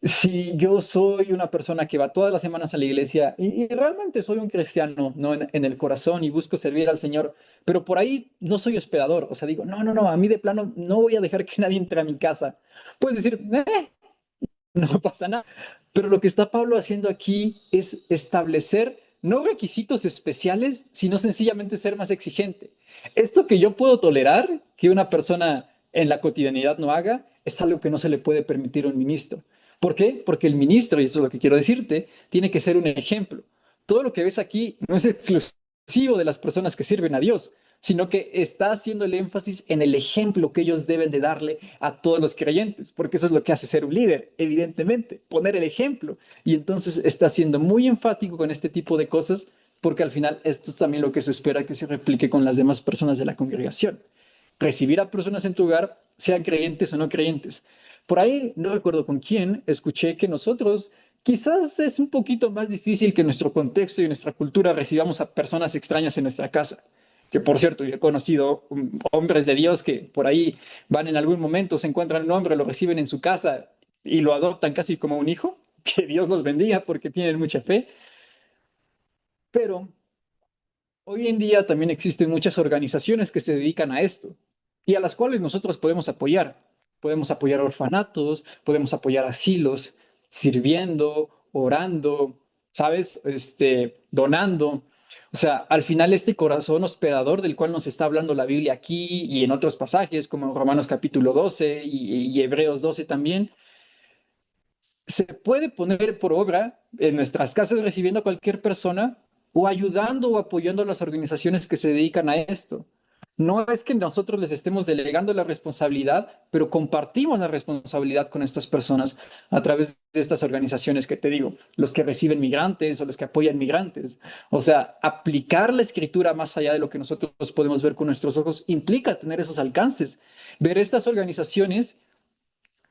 Si yo soy una persona que va todas las semanas a la iglesia y realmente soy un cristiano, ¿no? En el corazón y busco servir al Señor, pero por ahí no soy hospedador, o sea, digo, no, a mí de plano no voy a dejar que nadie entre a mi casa. Puedes decir, no pasa nada. Pero lo que está Pablo haciendo aquí es establecer no requisitos especiales, sino sencillamente ser más exigente. Esto que yo puedo tolerar que una persona en la cotidianidad no haga, es algo que no se le puede permitir a un ministro. ¿Por qué? Porque el ministro, y eso es lo que quiero decirte, tiene que ser un ejemplo. Todo lo que ves aquí no es exclusivo exclusivo de las personas que sirven a Dios, sino que está haciendo el énfasis en el ejemplo que ellos deben de darle a todos los creyentes, porque eso es lo que hace ser un líder, evidentemente, poner el ejemplo. Y entonces está siendo muy enfático con este tipo de cosas, porque al final esto es también lo que se espera que se replique con las demás personas de la congregación. Recibir a personas en tu hogar, sean creyentes o no creyentes. Por ahí, no recuerdo con quién, escuché que nosotros quizás es un poquito más difícil que en nuestro contexto y nuestra cultura recibamos a personas extrañas en nuestra casa. Que por cierto, yo he conocido hombres de Dios que por ahí van en algún momento, se encuentran un hombre, lo reciben en su casa y lo adoptan casi como un hijo. Que Dios los bendiga porque tienen mucha fe. Pero hoy en día también existen muchas organizaciones que se dedican a esto y a las cuales nosotros podemos apoyar. Podemos apoyar orfanatos, podemos apoyar asilos, sirviendo, orando, ¿sabes? Donando. O sea, al final este corazón hospedador del cual nos está hablando la Biblia aquí y en otros pasajes, como en Romanos capítulo 12 y Hebreos 12 también, se puede poner por obra en nuestras casas recibiendo a cualquier persona o ayudando o apoyando a las organizaciones que se dedican a esto. No es que nosotros les estemos delegando la responsabilidad, pero compartimos la responsabilidad con estas personas a través de estas organizaciones que te digo, los que reciben migrantes o los que apoyan migrantes. O sea, aplicar la escritura más allá de lo que nosotros podemos ver con nuestros ojos implica tener esos alcances, ver estas organizaciones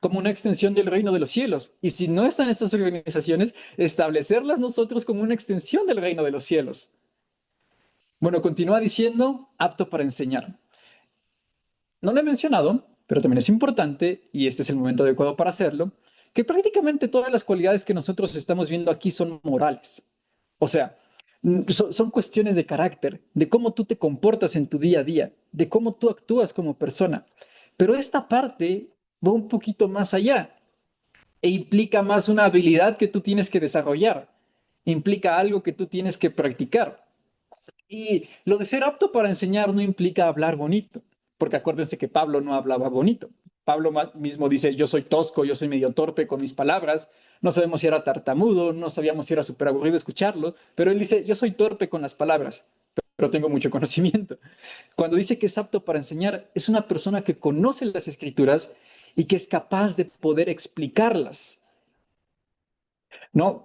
como una extensión del reino de los cielos. Y si no están estas organizaciones, establecerlas nosotros como una extensión del reino de los cielos. Bueno, continúa diciendo, apto para enseñar. No lo he mencionado, pero también es importante, y este es el momento adecuado para hacerlo, que prácticamente todas las cualidades que nosotros estamos viendo aquí son morales. O sea, son cuestiones de carácter, de cómo tú te comportas en tu día a día, de cómo tú actúas como persona. Pero esta parte va un poquito más allá e implica más una habilidad que tú tienes que desarrollar, implica algo que tú tienes que practicar. Y lo de ser apto para enseñar no implica hablar bonito, porque acuérdense que Pablo no hablaba bonito. Pablo mismo dice, yo soy tosco, yo soy medio torpe con mis palabras, no sabemos si era tartamudo, no sabíamos si era súper aburrido escucharlo, pero él dice, yo soy torpe con las palabras, pero tengo mucho conocimiento. Cuando dice que es apto para enseñar, es una persona que conoce las escrituras y que es capaz de poder explicarlas. ¿No?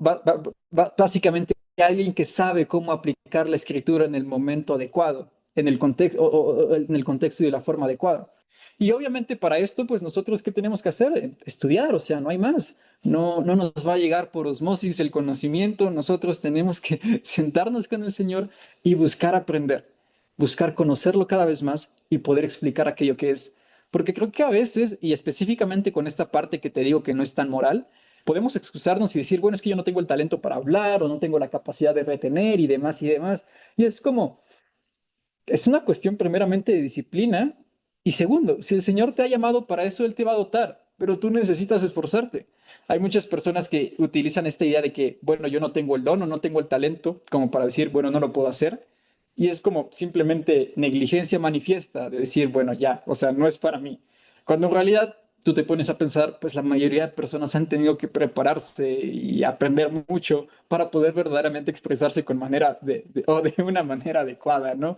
Básicamente alguien que sabe cómo aplicar la escritura en el momento adecuado, en el contexto, en el contexto y de la forma adecuada. Y obviamente para esto, pues nosotros, ¿qué tenemos que hacer? Estudiar, o sea, no hay más. No nos va a llegar por osmosis el conocimiento, nosotros tenemos que sentarnos con el Señor y buscar aprender, buscar conocerlo cada vez más y poder explicar aquello que es. Porque creo que a veces, y específicamente con esta parte que te digo que no es tan moral, podemos excusarnos y decir, bueno, es que yo no tengo el talento para hablar o no tengo la capacidad de retener y demás y demás. Y es como, es una cuestión primeramente de disciplina y segundo, si el Señor te ha llamado para eso, Él te va a dotar, pero tú necesitas esforzarte. Hay muchas personas que utilizan esta idea de que, bueno, yo no tengo el don o no tengo el talento como para decir, bueno, no lo puedo hacer. Y es como simplemente negligencia manifiesta de decir, bueno, ya, o sea, no es para mí. Cuando en realidad tú te pones a pensar, pues la mayoría de personas han tenido que prepararse y aprender mucho para poder verdaderamente expresarse con manera o de una manera adecuada, ¿no?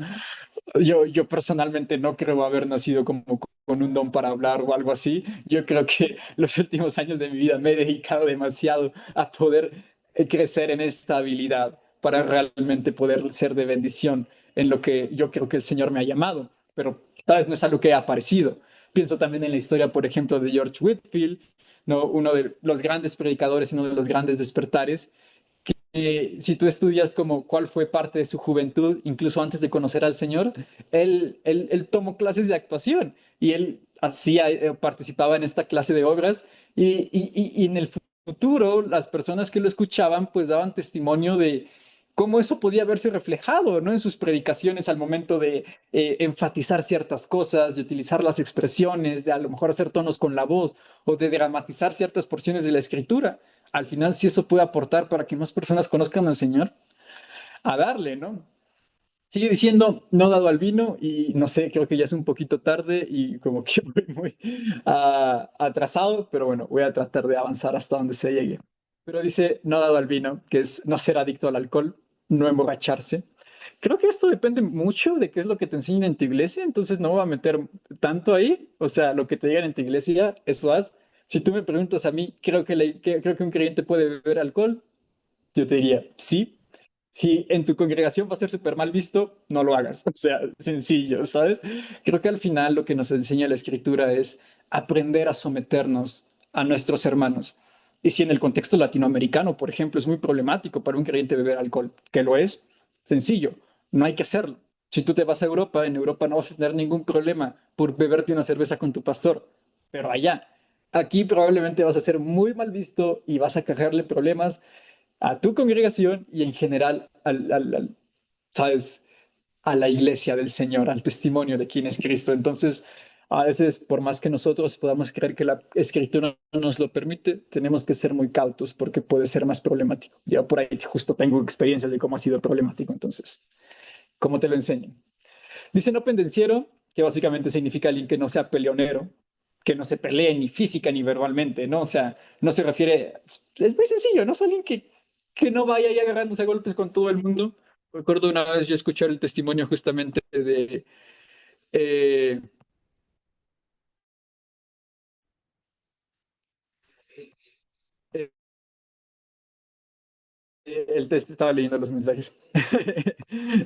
Yo personalmente no creo haber nacido como con un don para hablar o algo así. Yo creo que los últimos años de mi vida me he dedicado demasiado a poder crecer en esta habilidad para realmente poder ser de bendición en lo que yo creo que el Señor me ha llamado. Pero, ¿sabes? No es algo que ha aparecido. Pienso también en la historia, por ejemplo, de George Whitefield, ¿no? Uno de los grandes predicadores y uno de los grandes despertares si tú estudias como cuál fue parte de su juventud, incluso antes de conocer al Señor, él tomó clases de actuación y él hacía, participaba en esta clase de obras y en el futuro las personas que lo escuchaban pues daban testimonio de cómo eso podía verse reflejado, ¿no? En sus predicaciones al momento de enfatizar ciertas cosas, de utilizar las expresiones, de a lo mejor hacer tonos con la voz o de dramatizar ciertas porciones de la escritura. Al final, si eso puede aportar para que más personas conozcan al Señor, a darle, ¿no? Sigue diciendo, no dado al vino, y no sé, creo que ya es un poquito tarde y como que voy muy atrasado, pero bueno, voy a tratar de avanzar hasta donde se llegue. Pero dice, no dado al vino, que es no ser adicto al alcohol, no emborracharse. Creo que esto depende mucho de qué es lo que te enseñan en tu iglesia, entonces no me voy a meter tanto ahí. O sea, lo que te digan en tu iglesia, eso haz. Si tú me preguntas a mí, creo que un creyente puede beber alcohol, yo te diría, sí. Si en tu congregación va a ser súper mal visto, no lo hagas. O sea, sencillo, ¿sabes? Creo que al final lo que nos enseña la escritura es aprender a someternos a nuestros hermanos. Y si en el contexto latinoamericano, por ejemplo, es muy problemático para un creyente beber alcohol, que lo es, sencillo, no hay que hacerlo. Si tú te vas a Europa, en Europa no vas a tener ningún problema por beberte una cerveza con tu pastor, pero allá, aquí probablemente vas a ser muy mal visto y vas a cajarle problemas a tu congregación y en general ¿sabes? A la iglesia del Señor, al testimonio de quién es Cristo. Entonces, a veces, por más que nosotros podamos creer que la escritura no nos lo permite, tenemos que ser muy cautos porque puede ser más problemático. Yo por ahí justo tengo experiencias de cómo ha sido problemático. Entonces, ¿cómo te lo enseño? Dice no pendenciero, que básicamente significa alguien que no sea peleonero, que no se pelee ni física ni verbalmente, ¿no? O sea, no se refiere, es muy sencillo, ¿no? Es alguien que no vaya ahí agarrándose a golpes con todo el mundo. Recuerdo una vez yo escuché el testimonio justamente de eh, eh, estaba leyendo los mensajes.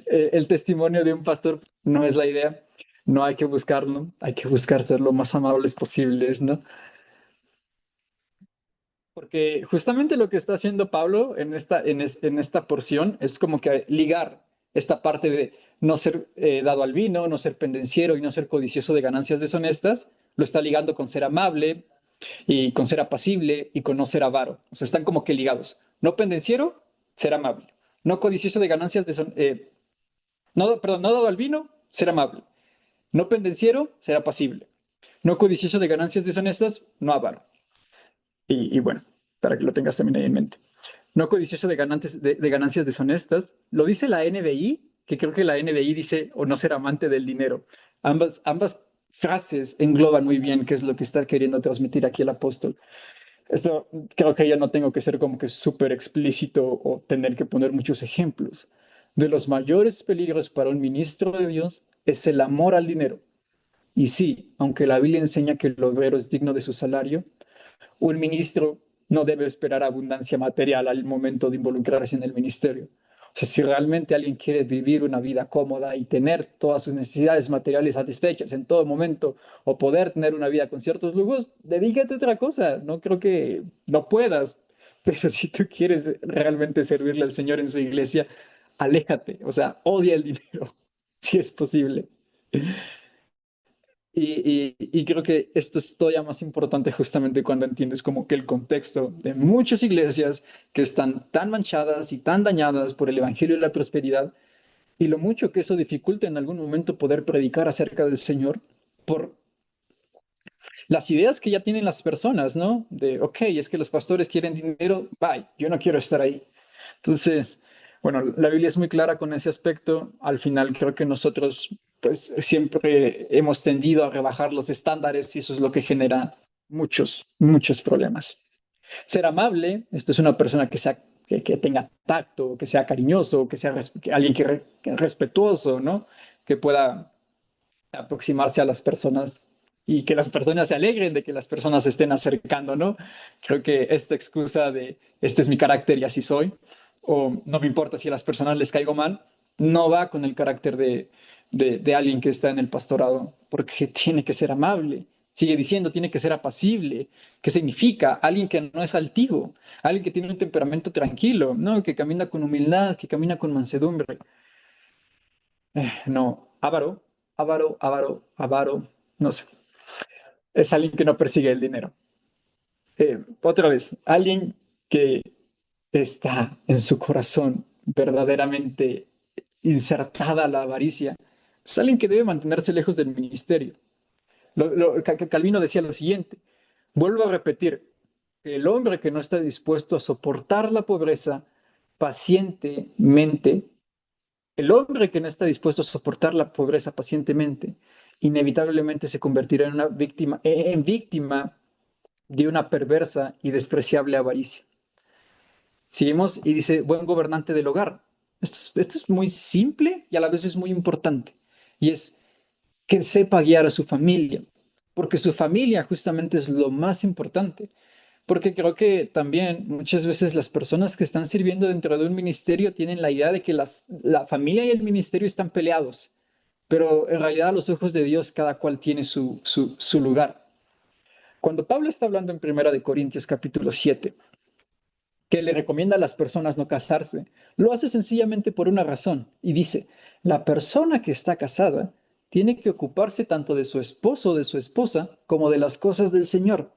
El testimonio de un pastor no es la idea, no hay que buscarlo, hay que buscar ser lo más amables posibles, ¿no? Porque justamente lo que está haciendo Pablo en esta porción es como que ligar esta parte de no ser dado al vino, no ser pendenciero y no ser codicioso de ganancias deshonestas, lo está ligando con ser amable y con ser apacible y con no ser avaro. O sea, están como que ligados. No pendenciero, ser amable. No codicioso de ganancias, no, perdón, no dado al vino, ser amable. No pendenciero, ser apacible. No codicioso de ganancias deshonestas, no avaro. Y bueno, para que lo tengas también ahí en mente. No codicioso de ganancias deshonestas. Lo dice la NBI, que creo que la NBI dice o no ser amante del dinero. Ambas frases engloban muy bien qué es lo que está queriendo transmitir aquí el apóstol. Esto creo que ya no tengo que ser como que súper explícito o tener que poner muchos ejemplos. De los mayores peligros para un ministro de Dios es el amor al dinero. Y sí, aunque la Biblia enseña que el obrero es digno de su salario, un ministro no debe esperar abundancia material al momento de involucrarse en el ministerio. O sea, si realmente alguien quiere vivir una vida cómoda y tener todas sus necesidades materiales satisfechas en todo momento o poder tener una vida con ciertos lujos, dedícate a otra cosa. No creo que no puedas, pero si tú quieres realmente servirle al Señor en su iglesia, aléjate, o sea, odia el dinero, si es posible. Y creo que esto es todavía más importante justamente cuando entiendes como que el contexto de muchas iglesias que están tan manchadas y tan dañadas por el Evangelio de la prosperidad y lo mucho que eso dificulta en algún momento poder predicar acerca del Señor por las ideas que ya tienen las personas, ¿no? De, ok, es que los pastores quieren dinero, bye, yo no quiero estar ahí. Entonces, bueno, la Biblia es muy clara con ese aspecto. Al final creo que nosotros pues siempre hemos tendido a rebajar los estándares y eso es lo que genera muchos problemas. Ser amable, esto es una persona que tenga tacto, que sea cariñoso, que sea alguien que respetuoso, ¿no? Que pueda aproximarse a las personas y que las personas se alegren de que las personas se estén acercando, ¿no? Creo que esta excusa de este es mi carácter y así soy, o no me importa si a las personas les caigo mal, no va con el carácter de alguien que está en el pastorado, porque tiene que ser amable. Sigue diciendo, tiene que ser apacible. ¿Qué significa? Alguien que no es altivo, alguien que tiene un temperamento tranquilo, ¿no? Que camina con humildad, que camina con mansedumbre. No, avaro, no sé. Es alguien que no persigue el dinero. Otra vez, alguien que está en su corazón verdaderamente insertada la avaricia, es alguien que debe mantenerse lejos del ministerio. Calvino decía lo siguiente, vuelvo a repetir, que el hombre que no está dispuesto a soportar la pobreza pacientemente, el hombre que no está dispuesto a soportar la pobreza pacientemente, inevitablemente se convertirá en una víctima de una perversa y despreciable avaricia. Seguimos y dice, buen gobernante del hogar. Esto es muy simple y a la vez es muy importante. Y es que sepa guiar a su familia, porque su familia justamente es lo más importante. Porque creo que también muchas veces las personas que están sirviendo dentro de un ministerio tienen la idea de que la familia y el ministerio están peleados, pero en realidad a los ojos de Dios cada cual tiene su lugar. Cuando Pablo está hablando en Primera de Corintios capítulo 7, que le recomienda a las personas no casarse, lo hace sencillamente por una razón y dice, la persona que está casada tiene que ocuparse tanto de su esposo o de su esposa como de las cosas del Señor,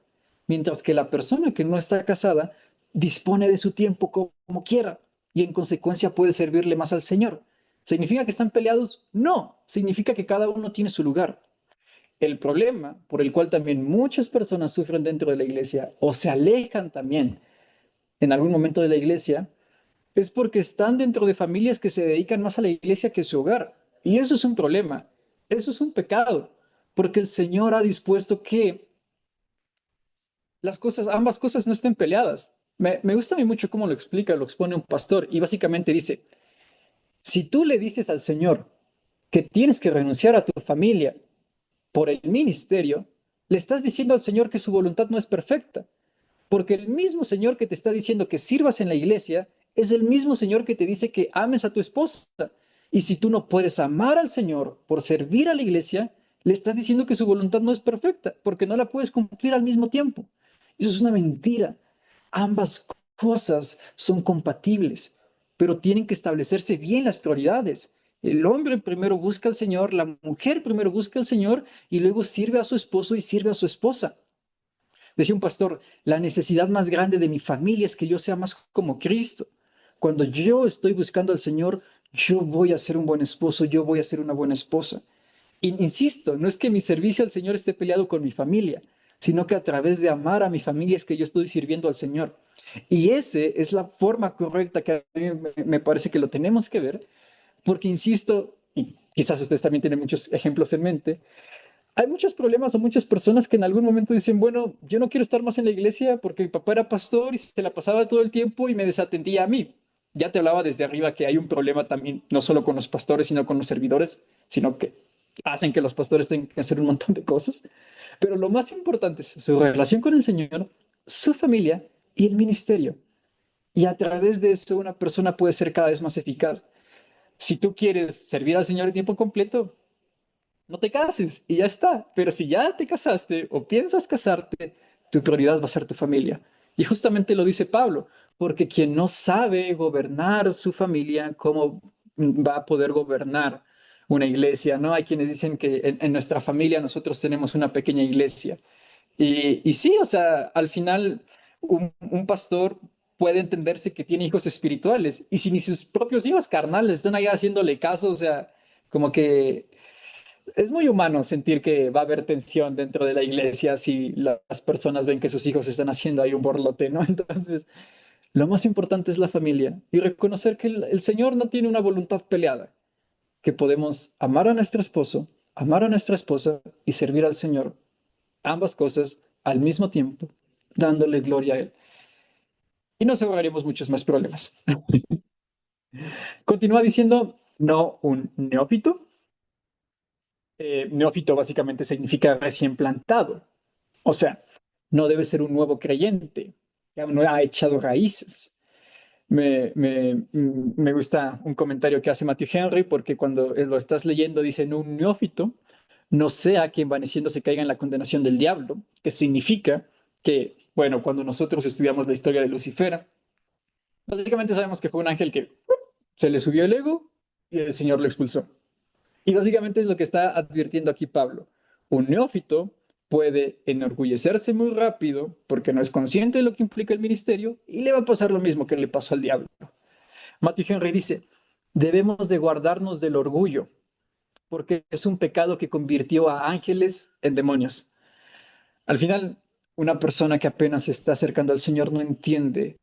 mientras que la persona que no está casada dispone de su tiempo como quiera y en consecuencia puede servirle más al Señor. ¿Significa que están peleados? No, significa que cada uno tiene su lugar. El problema por el cual también muchas personas sufren dentro de la iglesia o se alejan también en algún momento de la iglesia es porque están dentro de familias que se dedican más a la iglesia que a su hogar. Y eso es un problema, eso es un pecado, porque el Señor ha dispuesto que ambas cosas no estén peleadas. Me gusta a mí mucho cómo lo explica, lo expone un pastor y básicamente dice, si tú le dices al Señor que tienes que renunciar a tu familia por el ministerio, le estás diciendo al Señor que su voluntad no es perfecta. Porque el mismo Señor que te está diciendo que sirvas en la iglesia es el mismo Señor que te dice que ames a tu esposa. Y si tú no puedes amar al Señor por servir a la iglesia, le estás diciendo que su voluntad no es perfecta, porque no la puedes cumplir al mismo tiempo. Eso es una mentira. Ambas cosas son compatibles, pero tienen que establecerse bien las prioridades. El hombre primero busca al Señor, la mujer primero busca al Señor y luego sirve a su esposo y sirve a su esposa. Decía un pastor, la necesidad más grande de mi familia es que yo sea más como Cristo. Cuando yo estoy buscando al Señor, yo voy a ser un buen esposo, yo voy a ser una buena esposa. Y insisto, no es que mi servicio al Señor esté peleado con mi familia, sino que a través de amar a mi familia es que yo estoy sirviendo al Señor. Y esa es la forma correcta que a mí me parece que lo tenemos que ver, porque insisto, y quizás ustedes también tienen muchos ejemplos en mente, hay muchos problemas o muchas personas que en algún momento dicen, bueno, yo no quiero estar más en la iglesia porque mi papá era pastor y se la pasaba todo el tiempo y me desatendía a mí. Ya te hablaba desde arriba que hay un problema también, no solo con los pastores, sino con los servidores, sino que hacen que los pastores tengan que hacer un montón de cosas. Pero lo más importante es su relación con el Señor, su familia y el ministerio. Y a través de eso una persona puede ser cada vez más eficaz. Si tú quieres servir al Señor en tiempo completo, no te cases y ya está. Pero si ya te casaste o piensas casarte, tu prioridad va a ser tu familia. Y justamente lo dice Pablo, porque quien no sabe gobernar su familia, ¿cómo va a poder gobernar una iglesia? ¿No? Hay quienes dicen que en nuestra familia nosotros tenemos una pequeña iglesia. Y sí, o sea, al final un pastor puede entenderse que tiene hijos espirituales y si ni sus propios hijos carnales están ahí haciéndole caso, o sea, como que es muy humano sentir que va a haber tensión dentro de la iglesia si las personas ven que sus hijos están haciendo ahí un borlote, ¿no? Entonces, lo más importante es la familia y reconocer que el Señor no tiene una voluntad peleada, que podemos amar a nuestro esposo, amar a nuestra esposa y servir al Señor, ambas cosas al mismo tiempo, dándole gloria a Él. Y nos ahorraremos muchos más problemas. Continúa diciendo, no un neófito. Neófito básicamente significa recién plantado. O sea, no debe ser un nuevo creyente que aún no ha echado raíces. Me gusta un comentario que hace Matthew Henry porque cuando lo estás leyendo dice, no un neófito, no sea que envaneciéndose caiga en la condenación del diablo, que significa que, bueno, cuando nosotros estudiamos la historia de Lucifer, básicamente sabemos que fue un ángel que se le subió el ego y el Señor lo expulsó. Y básicamente es lo que está advirtiendo aquí Pablo. Un neófito puede enorgullecerse muy rápido porque no es consciente de lo que implica el ministerio y le va a pasar lo mismo que le pasó al diablo. Matthew Henry dice, debemos de guardarnos del orgullo porque es un pecado que convirtió a ángeles en demonios. Al final, una persona que apenas se está acercando al Señor no entiende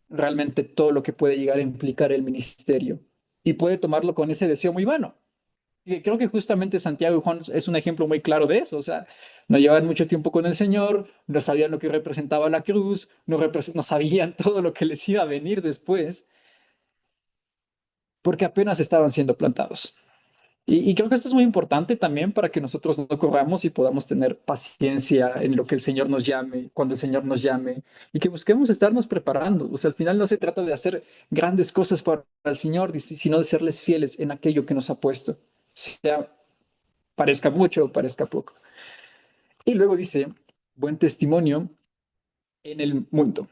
realmente todo lo que puede llegar a implicar el ministerio y puede tomarlo con ese deseo muy vano. Y creo que justamente Santiago y Juan es un ejemplo muy claro de eso. O sea, no llevaban mucho tiempo con el Señor, no sabían lo que representaba la cruz, no sabían todo lo que les iba a venir después. porque apenas estaban siendo plantados. Y creo que esto es muy importante también para que nosotros no corramos y podamos tener paciencia en lo que el Señor nos llame, cuando el Señor nos llame, y que busquemos estarnos preparando. O sea, al final no se trata de hacer grandes cosas para el Señor, sino de serles fieles en aquello que nos ha puesto, sea parezca mucho o parezca poco. Y luego dice, buen testimonio en el mundo,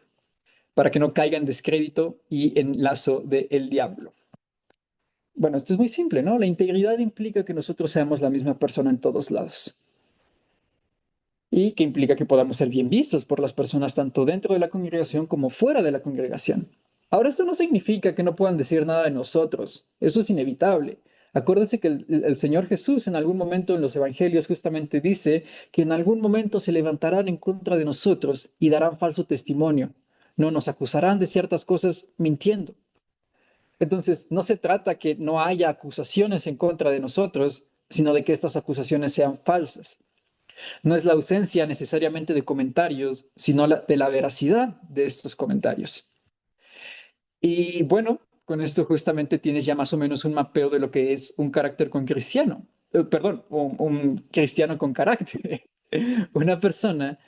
para que no caiga en descrédito y en lazo del diablo. Bueno, esto es muy simple, ¿no? La integridad implica que nosotros seamos la misma persona en todos lados y que implica que podamos ser bien vistos por las personas tanto dentro de la congregación como fuera de la congregación. Ahora, esto no significa que no puedan decir nada de nosotros, eso es inevitable. Acuérdense que el Señor Jesús en algún momento en los evangelios justamente dice que en algún momento se levantarán en contra de nosotros y darán falso testimonio. No nos acusarán de ciertas cosas mintiendo. Entonces, no se trata que no haya acusaciones en contra de nosotros, sino de que estas acusaciones sean falsas. No es la ausencia necesariamente de comentarios, sino de la veracidad de estos comentarios. Y bueno, con esto justamente tienes ya más o menos un mapeo de lo que es un carácter con cristiano. Perdón, un cristiano con carácter. Una persona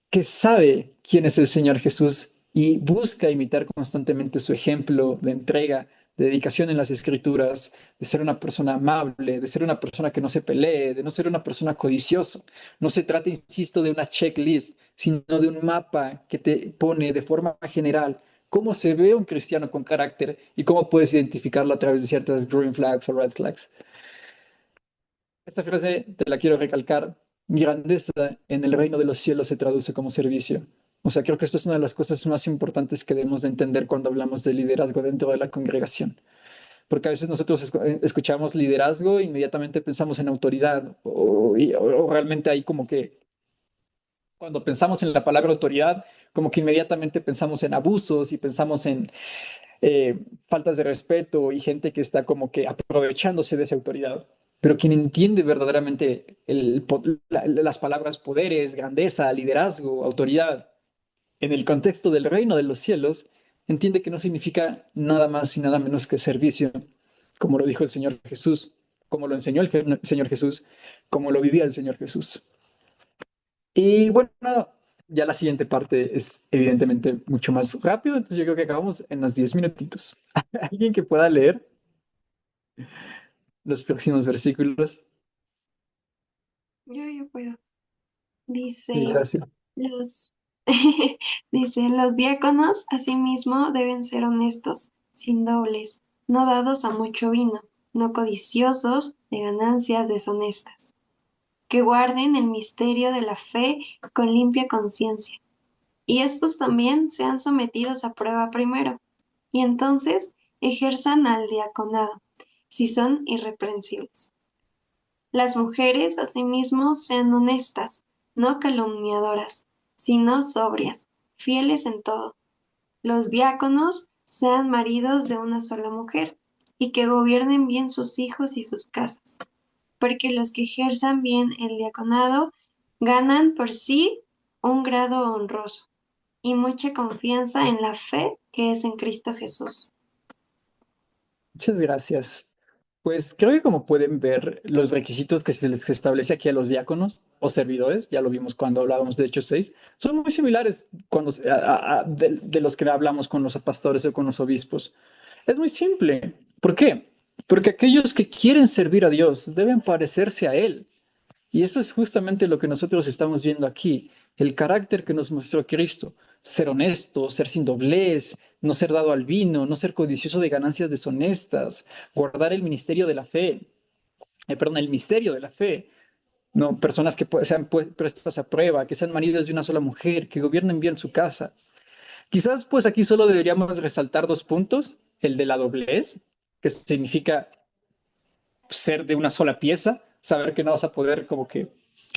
que sabe quién es el Señor Jesús y busca imitar constantemente su ejemplo de entrega, de dedicación en las escrituras, de ser una persona amable, de ser una persona que no se pelee, de no ser una persona codiciosa. No se trata, insisto, de una checklist, sino de un mapa que te pone de forma general cómo se ve un cristiano con carácter y cómo puedes identificarlo a través de ciertas green flags o red flags. Esta frase te la quiero recalcar. Mi grandeza en el reino de los cielos se traduce como servicio. O sea, creo que esto es una de las cosas más importantes que debemos de entender cuando hablamos de liderazgo dentro de la congregación. Porque a veces nosotros escuchamos liderazgo e inmediatamente pensamos en autoridad o realmente hay como que cuando pensamos en la palabra autoridad, como que inmediatamente pensamos en abusos y pensamos en faltas de respeto y gente que está como que aprovechándose de esa autoridad. Pero quien entiende verdaderamente las palabras poderes, grandeza, liderazgo, autoridad, en el contexto del reino de los cielos, entiende que no significa nada más y nada menos que servicio, como lo dijo el Señor Jesús, como lo enseñó el Señor Jesús, como lo vivía el Señor Jesús. Y bueno, ya la siguiente parte es evidentemente mucho más rápido, entonces yo creo que acabamos en los 10 minutitos. ¿Alguien que pueda leer los próximos versículos? Yo puedo. Sí, Dice, gracias. los, dice, los diáconos asimismo deben ser honestos, sin dobles, no dados a mucho vino, no codiciosos de ganancias deshonestas, que guarden el misterio de la fe con limpia conciencia. Y estos también sean sometidos a prueba primero, y entonces ejerzan al diaconado, si son irreprensibles. Las mujeres asimismo sean honestas, no calumniadoras, sino sobrias, fieles en todo. Los diáconos sean maridos de una sola mujer, y que gobiernen bien sus hijos y sus casas, porque los que ejerzan bien el diaconado ganan por sí un grado honroso y mucha confianza en la fe que es en Cristo Jesús. Muchas gracias. Pues creo que como pueden ver, los requisitos que se les establece aquí a los diáconos o servidores, ya lo vimos cuando hablábamos de Hechos 6, son muy similares de los que hablamos con los pastores o con los obispos. Es muy simple. ¿Por qué? Porque aquellos que quieren servir a Dios deben parecerse a Él. Y eso es justamente lo que nosotros estamos viendo aquí, el carácter que nos mostró Cristo, ser honesto, ser sin doblez, no ser dado al vino, no ser codicioso de ganancias deshonestas, guardar el ministerio de la fe, perdón, el misterio de la fe, no, personas que sean prestas a prueba, que sean maridos de una sola mujer, que gobiernen bien su casa. Quizás pues aquí solo deberíamos resaltar dos puntos, el de la doblez, que significa ser de una sola pieza, saber que no vas a poder como que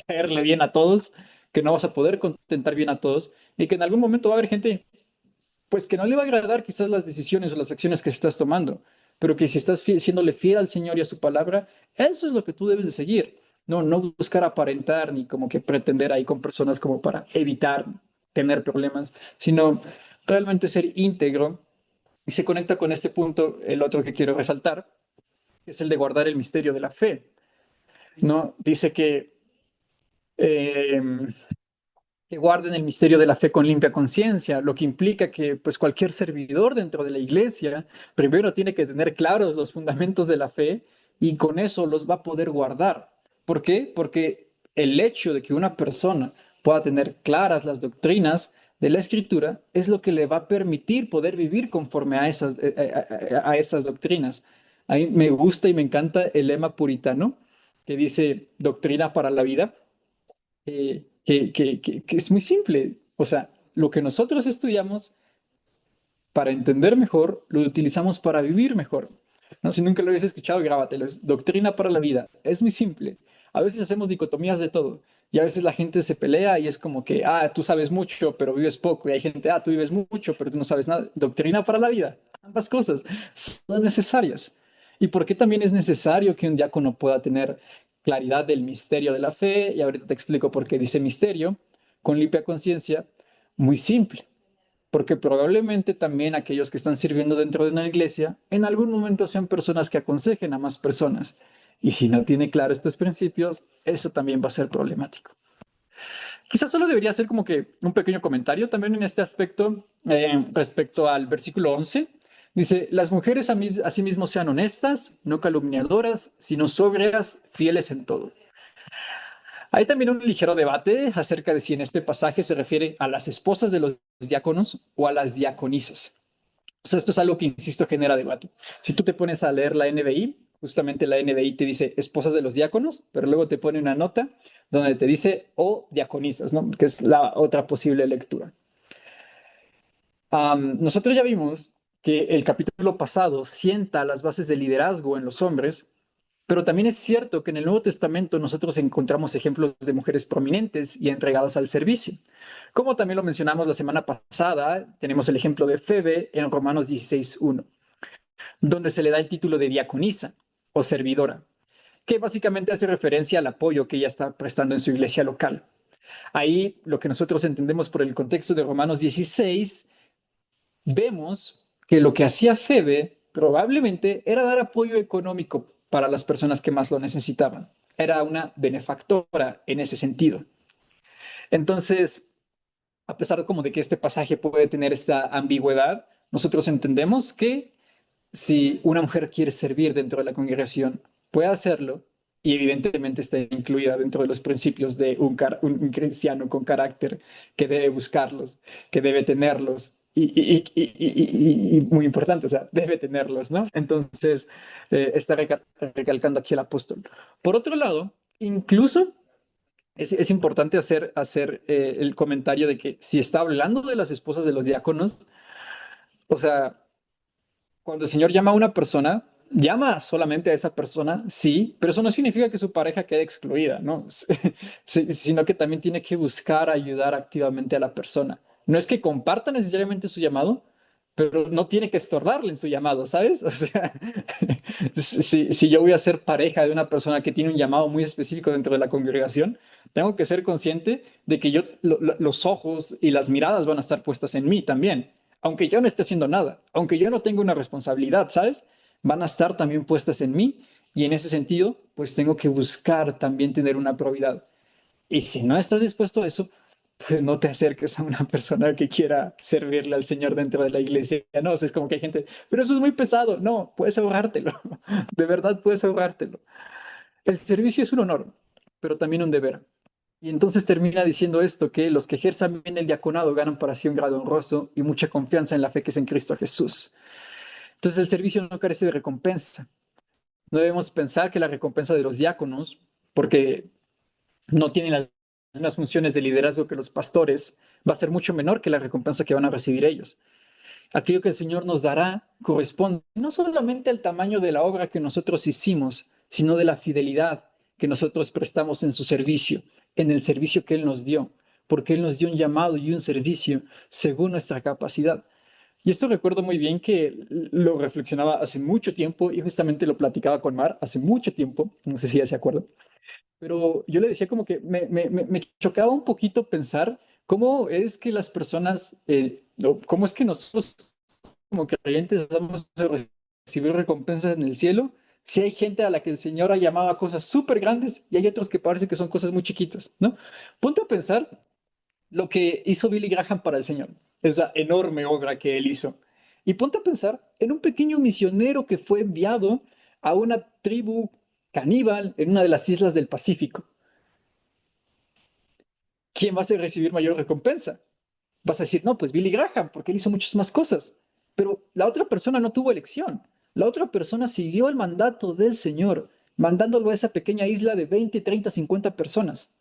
caerle bien a todos, que no vas a poder contentar bien a todos y que en algún momento va a haber gente pues que no le va a agradar quizás las decisiones o las acciones que estás tomando, pero que si estás siéndole fiel al Señor y a su palabra, eso es lo que tú debes de seguir. No, no buscar aparentar ni como que pretender ahí con personas como para evitar tener problemas, sino realmente ser íntegro Y se conecta con este punto, el otro que quiero resaltar, que es el de guardar el misterio de la fe, ¿no? Dice eh, que guarden el misterio de la fe con limpia conciencia, lo que implica que pues cualquier servidor dentro de la iglesia primero tiene que tener claros los fundamentos de la fe y con eso los va a poder guardar. ¿Por qué? Porque el hecho de que una persona pueda tener claras las doctrinas de la escritura es lo que le va a permitir poder vivir conforme a esas doctrinas. A mí me gusta y me encanta el lema puritano que dice doctrina para la vida, que es muy simple. O sea, lo que nosotros estudiamos para entender mejor, lo utilizamos para vivir mejor. ¿No? Si nunca lo habéis escuchado, grábatelo. Es doctrina para la vida. Es muy simple. A veces hacemos dicotomías de todo. Y a veces la gente se pelea y es como que, tú sabes mucho, pero vives poco. Y hay gente, tú vives mucho, pero tú no sabes nada. Doctrina para la vida. Ambas cosas son necesarias. ¿Y por qué también es necesario que un diácono pueda tener claridad del misterio de la fe? Y ahorita te explico por qué dice misterio, con limpia conciencia. Muy simple, porque probablemente también aquellos que están sirviendo dentro de una iglesia en algún momento sean personas que aconsejen a más personas. Y si no tiene claro estos principios, eso también va a ser problemático. Quizás solo debería hacer como que un pequeño comentario también en este aspecto respecto al versículo 11. Dice, las mujeres asimismo sean honestas, no calumniadoras, sino sobrias, fieles en todo. Hay también un ligero debate acerca de si en este pasaje se refiere a las esposas de los diáconos o a las diaconisas. O sea, esto es algo que, insisto, genera debate. Si tú te pones a leer la NBI, justamente la NBI te dice esposas de los diáconos, pero luego te pone una nota donde te dice o diaconisas, ¿no? Que es la otra posible lectura. Nosotros ya vimos que el capítulo pasado sienta las bases de liderazgo en los hombres, pero también es cierto que en el Nuevo Testamento nosotros encontramos ejemplos de mujeres prominentes y entregadas al servicio. Como también lo mencionamos la semana pasada, tenemos el ejemplo de Febe en Romanos 16:1, donde se le da el título de diaconisa o servidora, que básicamente hace referencia al apoyo que ella está prestando en su iglesia local. Ahí lo que nosotros entendemos por el contexto de Romanos 16, vemos que lo que hacía Febe probablemente era dar apoyo económico para las personas que más lo necesitaban. Era una benefactora en ese sentido. Entonces, a pesar como de que este pasaje puede tener esta ambigüedad, nosotros entendemos que si una mujer quiere servir dentro de la congregación, puede hacerlo y evidentemente está incluida dentro de los principios de un cristiano con carácter que debe buscarlos, que debe tenerlos y muy importante, o sea, debe tenerlos, ¿no? Entonces, está recalcando aquí el apóstol. Por otro lado, incluso es importante hacer el comentario de que si está hablando de las esposas de los diáconos, o sea, cuando el Señor llama a una persona, llama solamente a esa persona, sí, pero eso no significa que su pareja quede excluida, ¿no? Sino que también tiene que buscar ayudar activamente a la persona. No es que comparta necesariamente su llamado, pero no tiene que estorbarle en su llamado, ¿sabes? O sea, si yo voy a ser pareja de una persona que tiene un llamado muy específico dentro de la congregación, tengo que ser consciente de que los ojos y las miradas van a estar puestas en mí también, aunque yo no esté haciendo nada, aunque yo no tenga una responsabilidad, ¿sabes? Van a estar también puestas en mí y en ese sentido, pues tengo que buscar también tener una probidad. Y si no estás dispuesto a eso, pues no te acerques a una persona que quiera servirle al Señor dentro de la iglesia. No, o sea, es como que hay gente, pero eso es muy pesado. No, puedes ahorrártelo. De verdad puedes ahorrártelo. El servicio es un honor, pero también un deber. Y entonces termina diciendo esto, que los que ejerzan bien el diaconado ganan para sí un grado honroso y mucha confianza en la fe que es en Cristo Jesús. Entonces el servicio no carece de recompensa. No debemos pensar que la recompensa de los diáconos, porque no tienen las mismas funciones de liderazgo que los pastores, va a ser mucho menor que la recompensa que van a recibir ellos. Aquello que el Señor nos dará corresponde no solamente al tamaño de la obra que nosotros hicimos, sino de la fidelidad que nosotros prestamos en su servicio, en el servicio que Él nos dio, porque Él nos dio un llamado y un servicio según nuestra capacidad. Y esto recuerdo muy bien que lo reflexionaba hace mucho tiempo y justamente lo platicaba con Mar hace mucho tiempo, no sé si ya se acuerda, pero yo le decía como que me chocaba un poquito pensar cómo es que las personas, cómo es que nosotros como creyentes vamos a recibir recompensas en el cielo, si hay gente a la que el Señor ha llamado a cosas súper grandes y hay otros que parece que son cosas muy chiquitas, ¿no? Ponte a pensar lo que hizo Billy Graham para el Señor, esa enorme obra que él hizo. Y ponte a pensar en un pequeño misionero que fue enviado a una tribu caníbal en una de las islas del Pacífico. ¿Quién va a recibir mayor recompensa? Vas a decir, no, pues Billy Graham, porque él hizo muchas más cosas. Pero la otra persona no tuvo elección. La otra persona siguió el mandato del Señor, mandándolo a esa pequeña isla de 20, 30, 50 personas.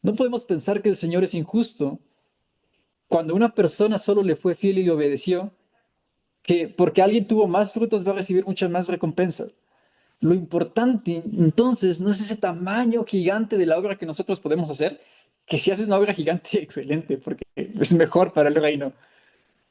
No podemos pensar que el Señor es injusto cuando una persona solo le fue fiel y le obedeció, que porque alguien tuvo más frutos va a recibir muchas más recompensas. Lo importante entonces no es ese tamaño gigante de la obra que nosotros podemos hacer, que si haces una obra gigante, excelente, porque es mejor para el reino.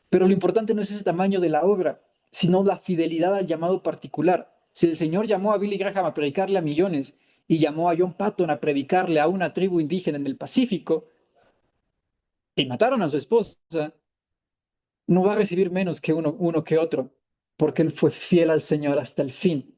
Pero lo importante no es ese tamaño de la obra, sino la fidelidad al llamado particular. Si el Señor llamó a Billy Graham a predicarle a millones y llamó a John Patton a predicarle a una tribu indígena en el Pacífico y mataron a su esposa, no va a recibir menos que uno que otro, porque él fue fiel al Señor hasta el fin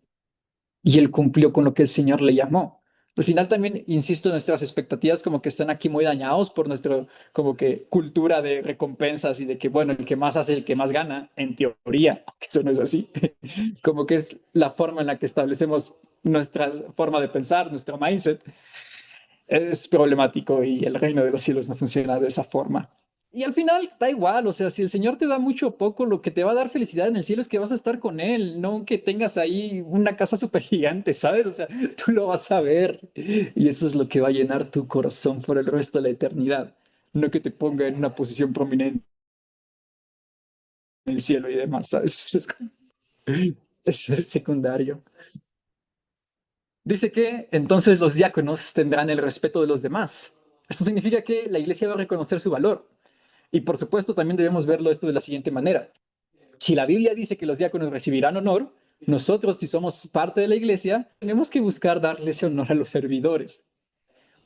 y él cumplió con lo que el Señor le llamó. Al final también, insisto, nuestras expectativas como que están aquí muy dañados por nuestra como que cultura de recompensas y de que, bueno, el que más hace, el que más gana, en teoría, aunque eso no es así, como que es la forma en la que establecemos nuestra forma de pensar, nuestro mindset, es problemático y el reino de los cielos no funciona de esa forma. Y al final da igual, o sea, si el Señor te da mucho o poco, lo que te va a dar felicidad en el cielo es que vas a estar con Él, no que tengas ahí una casa súper gigante, ¿sabes? O sea, tú lo vas a ver y eso es lo que va a llenar tu corazón por el resto de la eternidad, no que te ponga en una posición prominente en el cielo y demás, ¿sabes? Eso es secundario. Dice que entonces los diáconos tendrán el respeto de los demás. Esto significa que la iglesia va a reconocer su valor. Y por supuesto también debemos verlo esto de la siguiente manera. Si la Biblia dice que los diáconos recibirán honor, nosotros, si somos parte de la iglesia, tenemos que buscar darle ese honor a los servidores,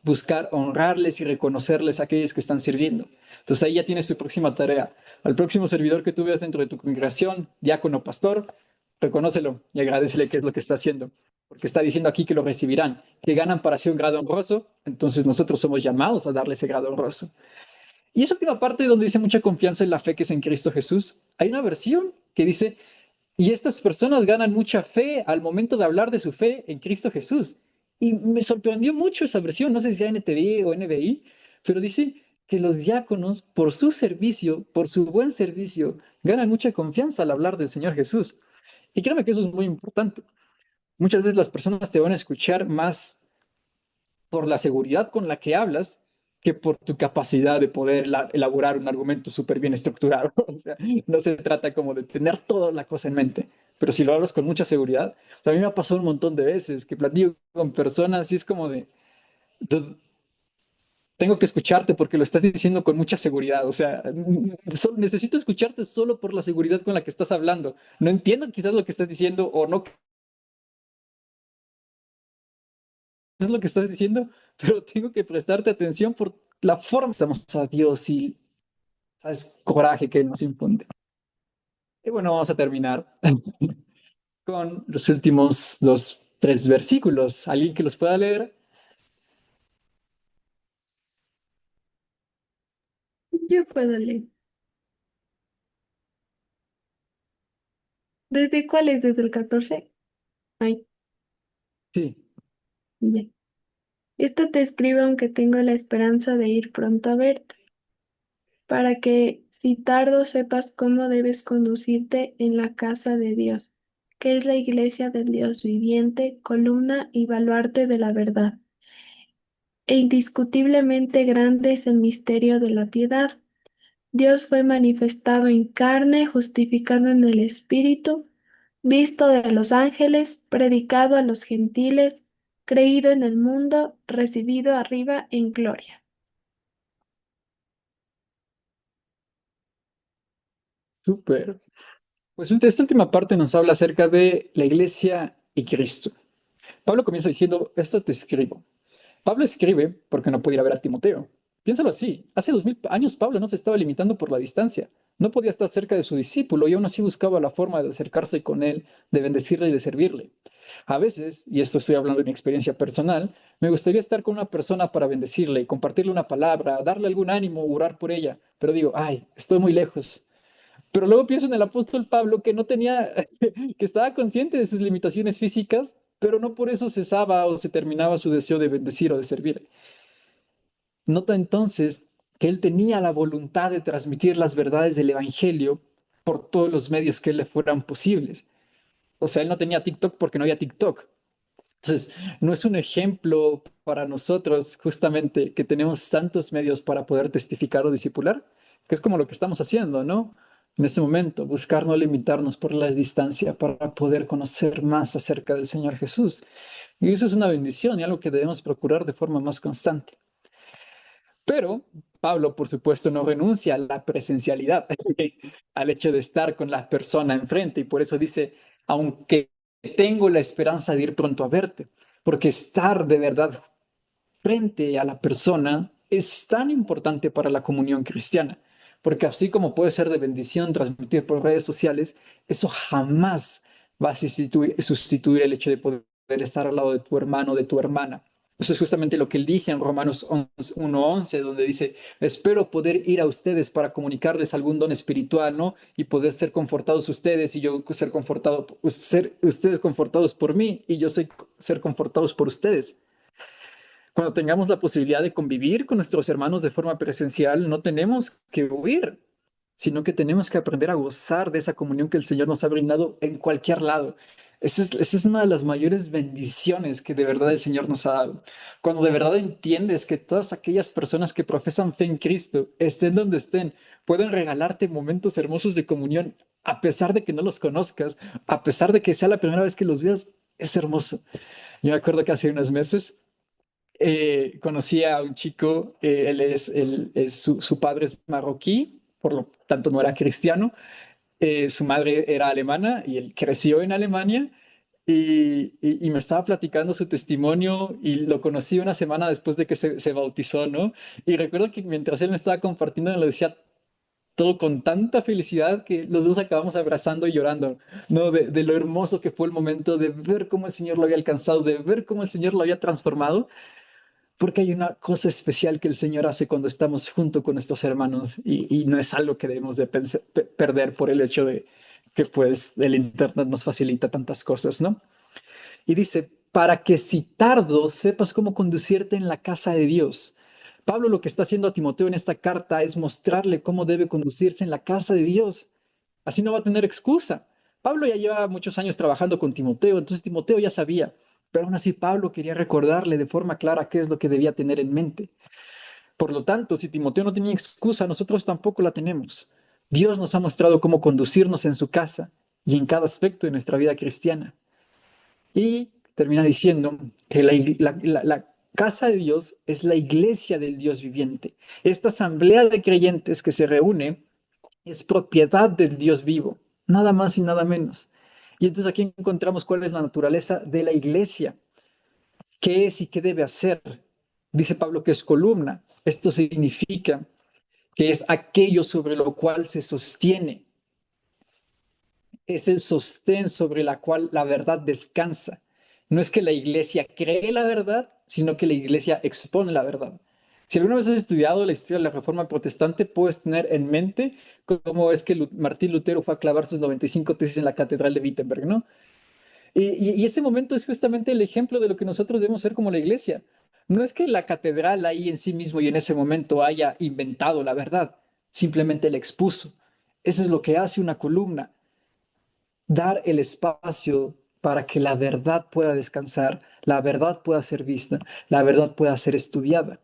buscar honrarles y reconocerles a aquellos que están sirviendo. Entonces ahí ya tienes su próxima tarea. Al próximo servidor que tú veas dentro de tu congregación, diácono, pastor, reconócelo y agradecele qué es lo que está haciendo. Porque está diciendo aquí que lo recibirán, que ganan para ser un grado honroso, entonces nosotros somos llamados a darle ese grado honroso. Y esa última parte donde dice mucha confianza en la fe que es en Cristo Jesús, hay una versión que dice, y estas personas ganan mucha fe al momento de hablar de su fe en Cristo Jesús. Y me sorprendió mucho esa versión, no sé si sea NTV o NBI, pero dice que los diáconos, por su servicio, por su buen servicio, ganan mucha confianza al hablar del Señor Jesús. Y créeme que eso es muy importante. Muchas veces las personas te van a escuchar más por la seguridad con la que hablas que por tu capacidad de poder elaborar un argumento súper bien estructurado. O sea, no se trata como de tener toda la cosa en mente, pero si lo hablas con mucha seguridad. O sea, a mí me ha pasado un montón de veces que platico con personas y es como de tengo que escucharte porque lo estás diciendo con mucha seguridad. O sea, necesito escucharte solo por la seguridad con la que estás hablando. No entiendo quizás lo que estás diciendo o no es lo que estás diciendo, pero tengo que prestarte atención por la forma que estamos a Dios y ¿sabes? Coraje que nos infunde. Y bueno, vamos a terminar con los últimos dos, tres versículos. ¿Alguien que los pueda leer? Yo puedo leer. ¿Desde cuál es? ¿Desde el 14? Ay, Sí. ya. Esto te escribo aunque tengo la esperanza de ir pronto a verte, para que si tardo sepas cómo debes conducirte en la casa de Dios, que es la iglesia del Dios viviente, columna y baluarte de la verdad. E indiscutiblemente grande es el misterio de la piedad. Dios fue manifestado en carne, justificado en el Espíritu, visto de los ángeles, predicado a los gentiles, creído en el mundo, recibido arriba en gloria. Súper. Pues esta última parte nos habla acerca de la iglesia y Cristo. Pablo comienza diciendo, esto te escribo. Pablo escribe porque no puede ir a ver a Timoteo. Piénsalo así, hace 2000 años Pablo no se estaba limitando por la distancia. No podía estar cerca de su discípulo y aún así buscaba la forma de acercarse con él, de bendecirle y de servirle. A veces, y esto estoy hablando de mi experiencia personal, me gustaría estar con una persona para bendecirle, compartirle una palabra, darle algún ánimo, orar por ella, pero digo, ay, estoy muy lejos. Pero luego pienso en el apóstol Pablo que no tenía, que estaba consciente de sus limitaciones físicas, pero no por eso cesaba o se terminaba su deseo de bendecir o de servir. Nota entonces que él tenía la voluntad de transmitir las verdades del Evangelio por todos los medios que le fueran posibles. O sea, él no tenía TikTok porque no había TikTok. Entonces, no es un ejemplo para nosotros justamente que tenemos tantos medios para poder testificar o discipular, que es como lo que estamos haciendo, ¿no? En este momento, buscar no limitarnos por la distancia para poder conocer más acerca del Señor Jesús. Y eso es una bendición y algo que debemos procurar de forma más constante. Pero Pablo, por supuesto, no renuncia a la presencialidad, al hecho de estar con la persona enfrente, y por eso dice, aunque tengo la esperanza de ir pronto a verte, porque estar de verdad frente a la persona es tan importante para la comunión cristiana, porque así como puede ser de bendición transmitir por redes sociales, eso jamás va a sustituir el hecho de poder estar al lado de tu hermano o de tu hermana. Eso es justamente lo que él dice en Romanos 1:11, donde dice, espero poder ir a ustedes para comunicarles algún don espiritual, ¿no? Y poder ser confortados ustedes y yo ser confortado, ser ustedes confortados por mí y yo ser confortados por ustedes. Cuando tengamos la posibilidad de convivir con nuestros hermanos de forma presencial, no tenemos que huir, sino que tenemos que aprender a gozar de esa comunión que el Señor nos ha brindado en cualquier lado. Esa es una de las mayores bendiciones que de verdad el Señor nos ha dado. Cuando de verdad entiendes que todas aquellas personas que profesan fe en Cristo, estén donde estén, pueden regalarte momentos hermosos de comunión, a pesar de que no los conozcas, a pesar de que sea la primera vez que los veas, es hermoso. Yo me acuerdo que hace unos meses conocí a un chico, su padre es marroquí, por lo tanto no era cristiano, su madre era alemana y él creció en Alemania y me estaba platicando su testimonio y lo conocí una semana después de que se bautizó, ¿no? Y recuerdo que mientras él me estaba compartiendo, me lo decía todo con tanta felicidad que los dos acabamos abrazando y llorando, ¿no? De lo hermoso que fue el momento, de ver cómo el Señor lo había alcanzado, de ver cómo el Señor lo había transformado. Porque hay una cosa especial que el Señor hace cuando estamos junto con nuestros hermanos y no es algo que debemos de perder por el hecho de que pues el Internet nos facilita tantas cosas, ¿no? Y dice, para que si tardo sepas cómo conducirte en la casa de Dios. Pablo lo que está haciendo a Timoteo en esta carta es mostrarle cómo debe conducirse en la casa de Dios. Así no va a tener excusa. Pablo ya lleva muchos años trabajando con Timoteo, entonces Timoteo ya sabía, pero aún así Pablo quería recordarle de forma clara qué es lo que debía tener en mente. Por lo tanto, si Timoteo no tenía excusa, nosotros tampoco la tenemos. Dios nos ha mostrado cómo conducirnos en su casa y en cada aspecto de nuestra vida cristiana. Y termina diciendo que la casa de Dios es la iglesia del Dios viviente. Esta asamblea de creyentes que se reúne es propiedad del Dios vivo, nada más y nada menos. Y entonces aquí encontramos cuál es la naturaleza de la iglesia, qué es y qué debe hacer. Dice Pablo que es columna. Esto significa que es aquello sobre lo cual se sostiene, es el sostén sobre la cual la verdad descansa. No es que la iglesia cree la verdad, sino que la iglesia expone la verdad. Si alguna vez has estudiado la historia de la Reforma Protestante, puedes tener en mente cómo es que Martín Lutero fue a clavar sus 95 tesis en la Catedral de Wittenberg, ¿no? Y ese momento es justamente el ejemplo de lo que nosotros debemos ser como la iglesia. No es que la catedral ahí en sí mismo y en ese momento haya inventado la verdad, simplemente la expuso. Eso es lo que hace una columna, dar el espacio para que la verdad pueda descansar, la verdad pueda ser vista, la verdad pueda ser estudiada.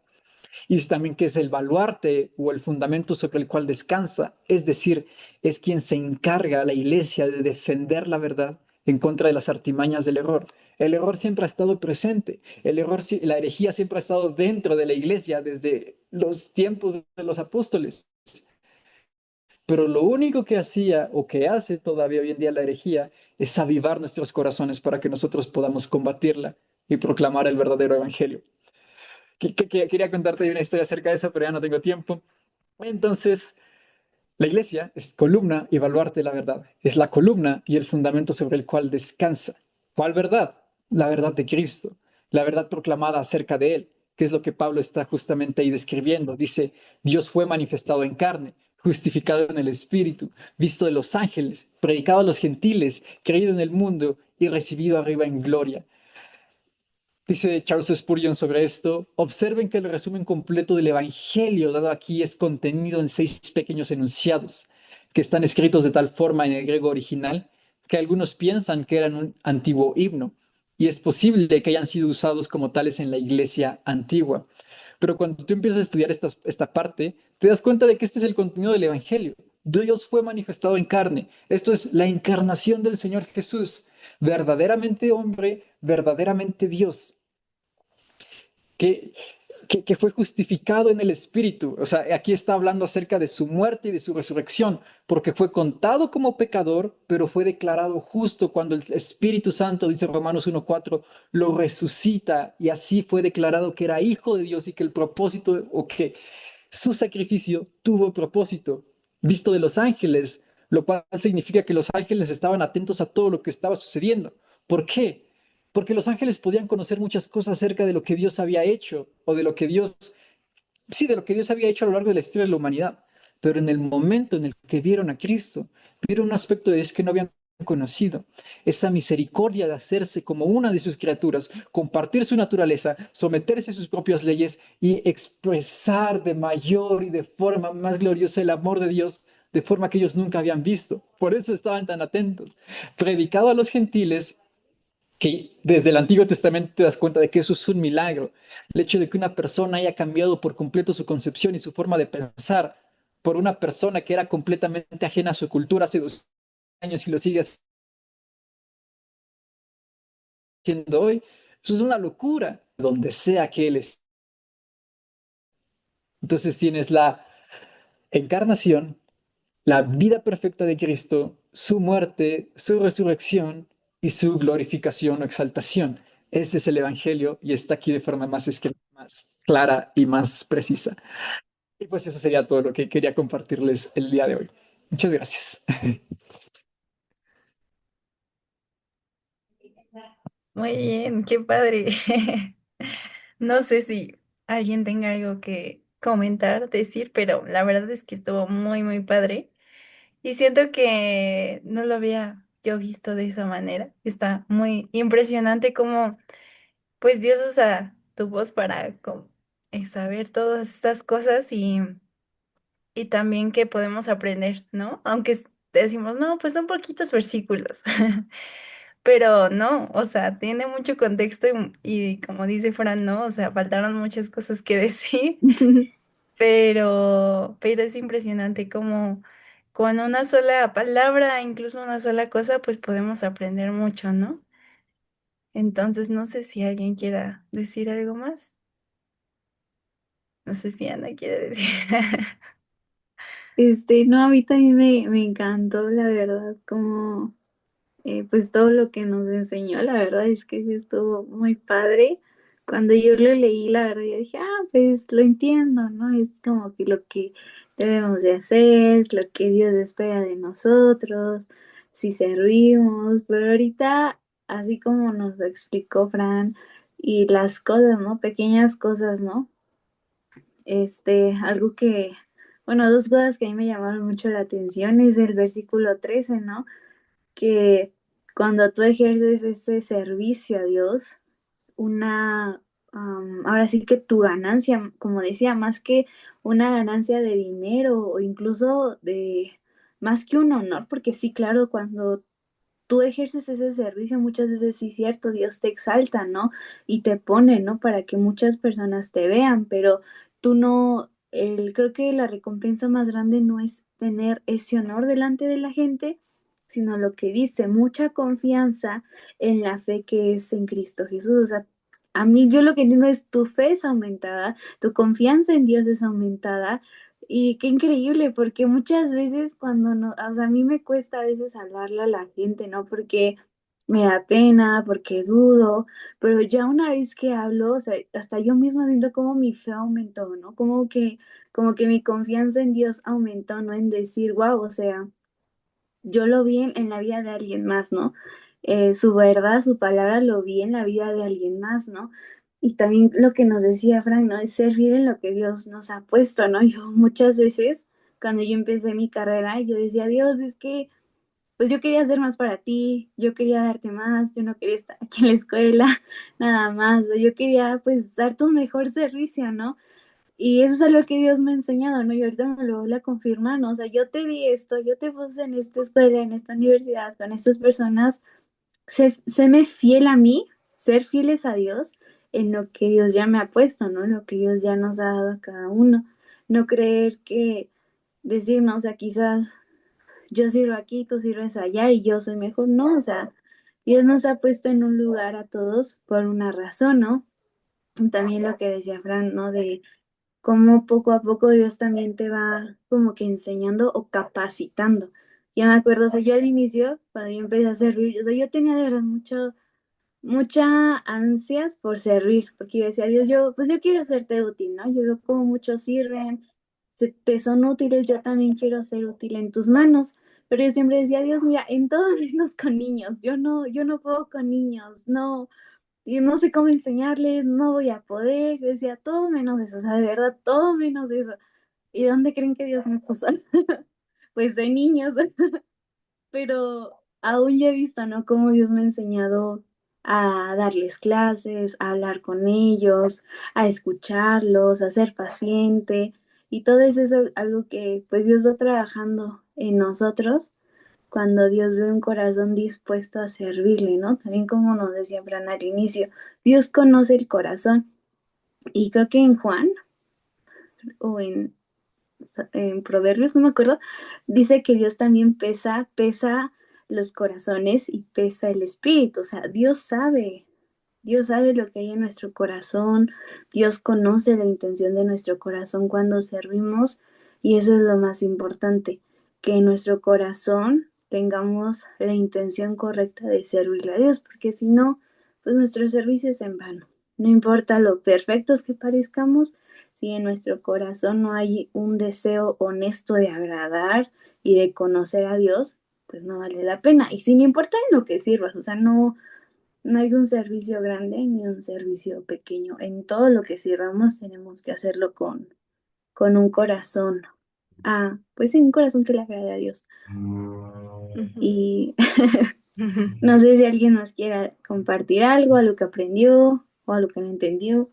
Y es también que es el baluarte o el fundamento sobre el cual descansa, es decir, es quien se encarga a la iglesia de defender la verdad en contra de las artimañas del error. El error siempre ha estado presente, la herejía siempre ha estado dentro de la iglesia desde los tiempos de los apóstoles. Pero lo único que hacía o que hace todavía hoy en día la herejía es avivar nuestros corazones para que nosotros podamos combatirla y proclamar el verdadero evangelio. Quería contarte una historia acerca de eso, pero ya no tengo tiempo. Entonces, La iglesia es columna y baluarte de la verdad. Es la columna y el fundamento sobre el cual descansa. ¿Cuál verdad? La verdad de Cristo, la verdad proclamada acerca de Él, que es lo que Pablo está justamente ahí describiendo. Dice, Dios fue manifestado en carne, justificado en el Espíritu, visto de los ángeles, predicado a los gentiles, creído en el mundo y recibido arriba en gloria. Dice Charles Spurgeon sobre esto, observen que el resumen completo del Evangelio dado aquí es contenido en 6 pequeños enunciados, que están escritos de tal forma en el griego original que algunos piensan que eran un antiguo himno, y es posible que hayan sido usados como tales en la iglesia antigua. Pero cuando tú empiezas a estudiar esta parte, te das cuenta de que este es el contenido del Evangelio. Dios fue manifestado en carne. Esto es la encarnación del Señor Jesús, verdaderamente hombre, verdaderamente Dios que, que fue justificado en el Espíritu. O sea, aquí está hablando acerca de su muerte y de su resurrección, porque fue contado como pecador, pero fue declarado justo cuando el Espíritu Santo, dice Romanos 1:4, lo resucita y así fue declarado que era hijo de Dios y que el propósito o que su sacrificio tuvo propósito, visto de los ángeles, lo cual significa que los ángeles estaban atentos a todo lo que estaba sucediendo. ¿Por qué? Porque los ángeles podían conocer muchas cosas acerca de lo que Dios había hecho o de lo que Dios, sí, de lo que Dios había hecho a lo largo de la historia de la humanidad. Pero en el momento en el que vieron a Cristo, vieron un aspecto de Dios que no habían conocido, esa misericordia de hacerse como una de sus criaturas, compartir su naturaleza, someterse a sus propias leyes y expresar de mayor y de forma más gloriosa el amor de Dios de forma que ellos nunca habían visto. Por eso estaban tan atentos. Predicado a los gentiles que desde el Antiguo Testamento te das cuenta de que eso es un milagro. El hecho de que una persona haya cambiado por completo su concepción y su forma de pensar por una persona que era completamente ajena a su cultura hace 2 años y lo sigue haciendo hoy, eso es una locura, donde sea que él es. Entonces tienes la encarnación, la vida perfecta de Cristo, su muerte, su resurrección y su glorificación o exaltación. Ese es el Evangelio y está aquí de forma más escrita, más clara y más precisa. Y pues eso sería todo lo que quería compartirles el día de hoy. Muchas gracias. Muy bien, qué padre. No sé si alguien tenga algo que comentar, decir, pero la verdad es que estuvo muy, muy padre. Y siento que no lo había yo visto de esa manera. Está muy impresionante cómo, pues Dios usa tu voz para saber todas estas cosas y también que podemos aprender, ¿no? Aunque decimos, no, pues son poquitos versículos. Pero no, o sea, tiene mucho contexto y como dice Fran, no, o sea, faltaron muchas cosas que decir, pero es impresionante como con una sola palabra, incluso una sola cosa, pues podemos aprender mucho, ¿no? Entonces, no sé si alguien quiera decir algo más. No sé si Ana quiere decir. No, a mí también me encantó, la verdad, como pues todo lo que nos enseñó, la verdad es que sí estuvo muy padre. Cuando yo lo leí, la verdad, yo dije, ah, pues lo entiendo, ¿no? Es como que lo que debemos de hacer, lo que Dios espera de nosotros, si servimos, pero ahorita, así como nos lo explicó Fran, y las cosas, ¿no? Pequeñas cosas, ¿no? Algo que, bueno, dos cosas que a mí me llamaron mucho la atención es el versículo 13, ¿no? Que cuando tú ejerces ese servicio a Dios, ahora sí que tu ganancia, como decía, más que una ganancia de dinero o incluso de más que un honor, porque sí, claro, cuando tú ejerces ese servicio, muchas veces sí, cierto, Dios te exalta, ¿no? Y te pone, ¿no? Para que muchas personas te vean, pero tú no, creo que la recompensa más grande no es tener ese honor delante de la gente, sino lo que dice, mucha confianza en la fe que es en Cristo Jesús. O sea, a mí yo lo que entiendo es tu fe es aumentada, tu confianza en Dios es aumentada y qué increíble, porque muchas veces cuando no, o sea, a mí me cuesta a veces hablarle a la gente, ¿no? Porque me da pena, porque dudo, pero ya una vez que hablo, o sea, hasta yo misma siento como mi fe aumentó, ¿no? como que mi confianza en Dios aumentó, ¿no? En decir, wow, o sea, yo lo vi en la vida de alguien más, ¿no? Su verdad, su palabra lo vi en la vida de alguien más, ¿no? Y también lo que nos decía Frank, ¿no? Es ser fiel en lo que Dios nos ha puesto, ¿no? Yo muchas veces, cuando yo empecé mi carrera, yo decía, Dios, es que, pues yo quería hacer más para ti, yo quería darte más, yo no quería estar aquí en la escuela, nada más, yo quería, pues, darte un mejor servicio, ¿no? Y eso es algo que Dios me ha enseñado, ¿no? Y ahorita me lo vuelve a confirmar, ¿no? O sea, yo te di esto, yo te puse en esta escuela, en esta universidad, con estas personas, séme fiel a mí, ser fieles a Dios en lo que Dios ya me ha puesto, ¿no? En lo que Dios ya nos ha dado a cada uno. No creer que decir, no, o sea, quizás yo sirvo aquí, tú sirves allá y yo soy mejor, no, o sea, Dios nos ha puesto en un lugar a todos por una razón, ¿no? Y también lo que decía Fran, ¿no? De cómo poco a poco Dios también te va como que enseñando o capacitando. Yo me acuerdo, o sea, yo al inicio, cuando yo empecé a servir, o sea, yo tenía de verdad mucha ansias por servir, porque yo decía, Dios, yo, pues yo quiero hacerte útil, ¿no? Yo veo cómo muchos sirven, te son útiles, yo también quiero ser útil en tus manos. Pero yo siempre decía, Dios, mira, en todo menos con niños, yo no puedo con niños, no, y no sé cómo enseñarles, no voy a poder, decía todo menos eso, o sea, de verdad, todo menos eso. ¿Y dónde creen que Dios me puso? Pues de niños, pero aún yo he visto, ¿no? Cómo Dios me ha enseñado a darles clases, a hablar con ellos, a escucharlos, a ser paciente, y todo eso es algo que pues Dios va trabajando en nosotros cuando Dios ve un corazón dispuesto a servirle, ¿no? También como nos decía Fran al inicio, Dios conoce el corazón. Y creo que en Juan o en Proverbios, no me acuerdo, dice que Dios también pesa los corazones y pesa el espíritu. O sea, Dios sabe lo que hay en nuestro corazón, Dios conoce la intención de nuestro corazón cuando servimos y eso es lo más importante, que en nuestro corazón tengamos la intención correcta de servirle a Dios, porque si no, pues nuestro servicio es en vano. No importa lo perfectos que parezcamos, si en nuestro corazón no hay un deseo honesto de agradar y de conocer a Dios, pues no vale la pena. Y sin importar en lo que sirvas, o sea, no hay un servicio grande ni un servicio pequeño. En todo lo que sirvamos tenemos que hacerlo con un corazón. Pues sí, un corazón que le agrade a Dios. Ujú. Y no sé si alguien más quiera compartir algo, algo que aprendió o algo que no entendió.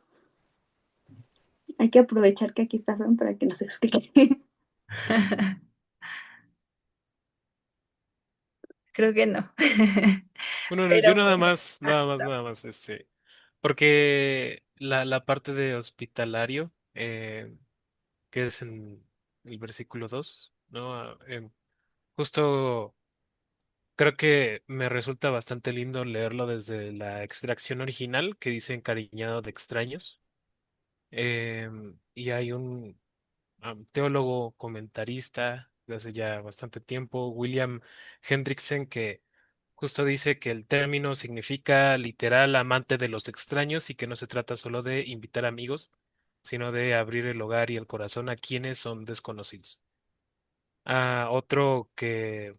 Hay que aprovechar que aquí está Fran para que nos explique. Creo que no. Bueno, no, yo Pero bueno. nada más, porque la parte de hospitalario, que es en el versículo 2, ¿no? Justo creo que me resulta bastante lindo leerlo desde la extracción original, que dice encariñado de extraños. Y hay un teólogo comentarista de hace ya bastante tiempo, William Hendrickson, que justo dice que el término significa literal amante de los extraños y que no se trata solo de invitar amigos, sino de abrir el hogar y el corazón a quienes son desconocidos. Otro que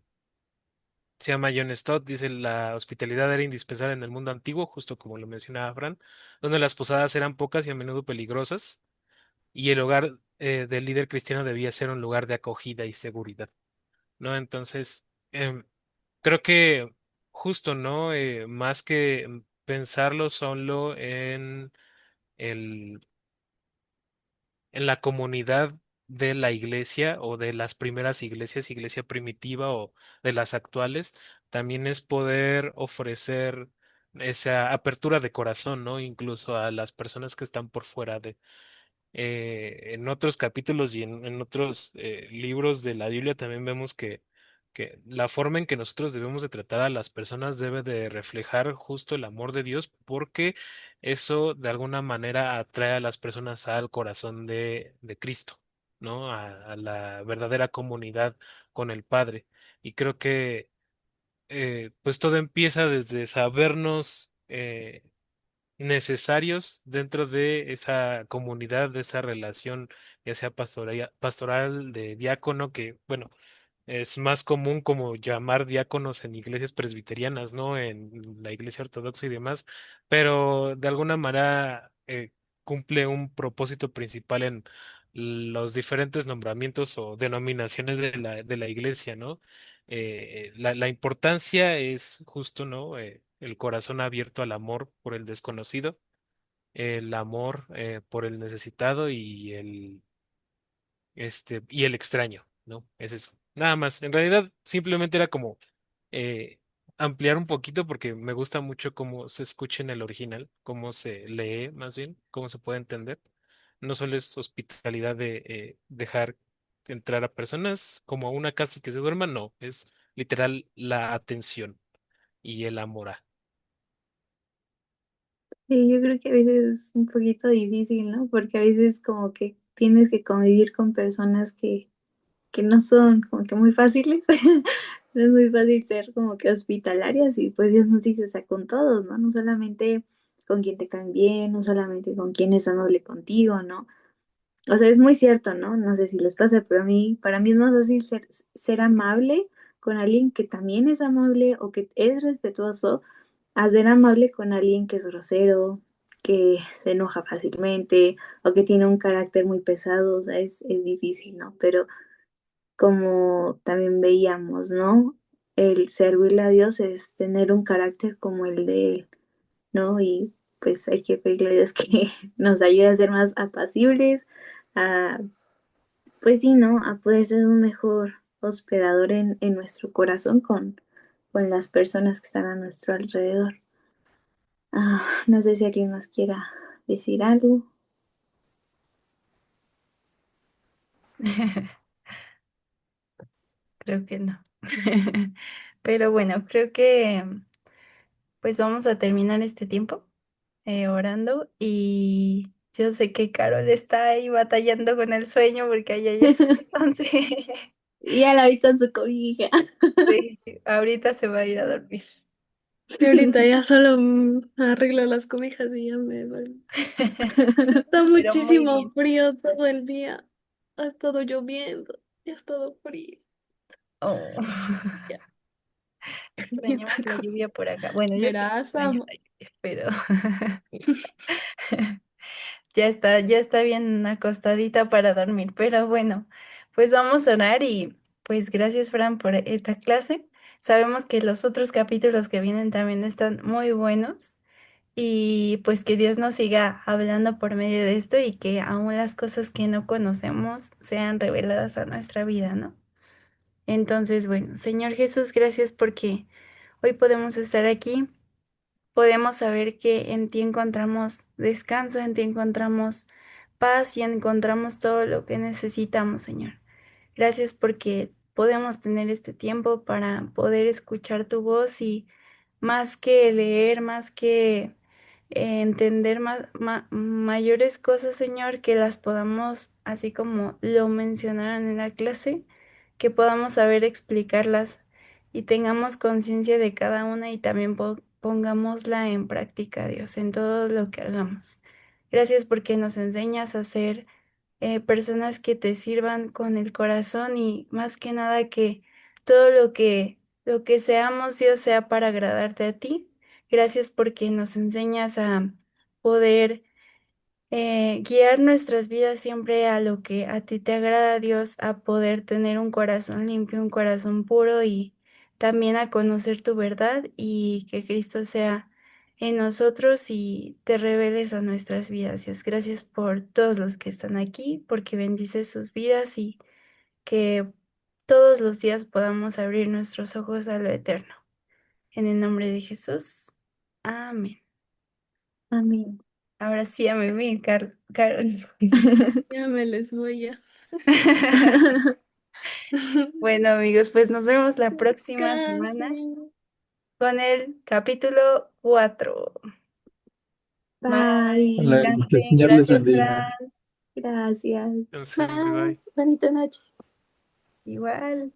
se llama John Stott dice la hospitalidad era indispensable en el mundo antiguo, justo como lo mencionaba Fran, donde las posadas eran pocas y a menudo peligrosas, y el hogar del líder cristiano debía ser un lugar de acogida y seguridad, ¿no? Entonces, creo que justo, ¿no? Más que pensarlo solo el, en la comunidad de la iglesia o de las primeras iglesias, iglesia primitiva o de las actuales, también es poder ofrecer esa apertura de corazón, ¿no? Incluso a las personas que están por fuera en otros capítulos y en otros libros de la Biblia también vemos que la forma en que nosotros debemos de tratar a las personas debe de reflejar justo el amor de Dios, porque eso de alguna manera atrae a las personas al corazón de Cristo, ¿no? A la verdadera comunidad con el Padre. Y creo que pues todo empieza desde sabernos necesarios dentro de esa comunidad, de esa relación ya sea pastoral de diácono, que bueno, es más común como llamar diáconos en iglesias presbiterianas, ¿no? En la iglesia ortodoxa y demás, pero de alguna manera cumple un propósito principal en los diferentes nombramientos o denominaciones de la iglesia, ¿no? La importancia es justo, ¿no? El corazón abierto al amor por el desconocido, el amor por el necesitado y y el extraño, ¿no? Es eso. Nada más. En realidad, simplemente era como eh, ampliar un poquito porque me gusta mucho cómo se escucha en el original, cómo se lee, más bien, cómo se puede entender. No solo es hospitalidad de dejar entrar a personas como a una casa y que se duerman, no, es literal la atención y el amor a. Sí, yo creo que a veces es un poquito difícil, ¿no? Porque a veces como que tienes que convivir con personas que no son como que muy fáciles. No es muy fácil ser como que hospitalarias y pues Dios nos dice, o sea, con todos, ¿no? No solamente con quien te caen bien, no solamente con quien es amable contigo, ¿no? O sea, es muy cierto, ¿no? No sé si les pasa, pero a mí, para mí es más fácil ser amable con alguien que también es amable o que es respetuoso, a ser amable con alguien que es grosero, que se enoja fácilmente o que tiene un carácter muy pesado, o sea, es difícil, ¿no? Pero como también veíamos, ¿no? El servirle a Dios es tener un carácter como el de Él, ¿no? Y pues hay que pedirle a Dios que nos ayude a ser más apacibles, a, pues sí, ¿no? A poder ser un mejor hospedador en nuestro corazón con las personas que están a nuestro alrededor. No sé si alguien más quiera decir algo. Creo que no. Pero bueno, creo que pues vamos a terminar este tiempo orando y yo sé que Carol está ahí batallando con el sueño porque allá ya son las 11. Ya la vi con su cobija. Sí, ahorita se va a ir a dormir. Y ahorita ya solo arreglo las cobijas y ya me duermo. Está Pero muy muchísimo bien. frío todo el día. Ha estado lloviendo. Ya ha estado frío. Oh. Ya. Extrañamos la lluvia por acá. Bueno, yo sí Verás, extraño la lluvia, pero ya está bien acostadita para dormir. Pero bueno, pues vamos a orar y pues gracias, Fran, por esta clase. Sabemos que los otros capítulos que vienen también están muy buenos y pues que Dios nos siga hablando por medio de esto y que aún las cosas que no conocemos sean reveladas a nuestra vida, ¿no? Entonces, bueno, Señor Jesús, gracias porque hoy podemos estar aquí. Podemos saber que en ti encontramos descanso, en ti encontramos paz y encontramos todo lo que necesitamos, Señor. Gracias porque podemos tener este tiempo para poder escuchar tu voz y más que leer, más que entender mayores cosas, Señor, que las podamos, así como lo mencionaron en la clase, que podamos saber explicarlas y tengamos conciencia de cada una y también pongámosla en práctica, Dios, en todo lo que hagamos. Gracias porque nos enseñas a ser personas que te sirvan con el corazón y más que nada que todo lo que seamos, Dios, sea para agradarte a ti. Gracias porque nos enseñas a poder guiar nuestras vidas siempre a lo que a ti te agrada, Dios, a poder tener un corazón limpio, un corazón puro y también a conocer tu verdad y que Cristo sea en nosotros y te reveles a nuestras vidas, Dios. Gracias por todos los que están aquí, porque bendices sus vidas y que todos los días podamos abrir nuestros ojos a lo eterno. En el nombre de Jesús. Amén. Amén. Ahora sí, a mí, Carol. Ya me les voy ya. Bueno, amigos, pues nos vemos la próxima semana Casi. con el capítulo 4. Bye, Bye. Hola, que el descansen. Señor les Gracias, bendiga. Fran. Gracias. Entonces, bye Bye. bye. Bonita noche. Igual.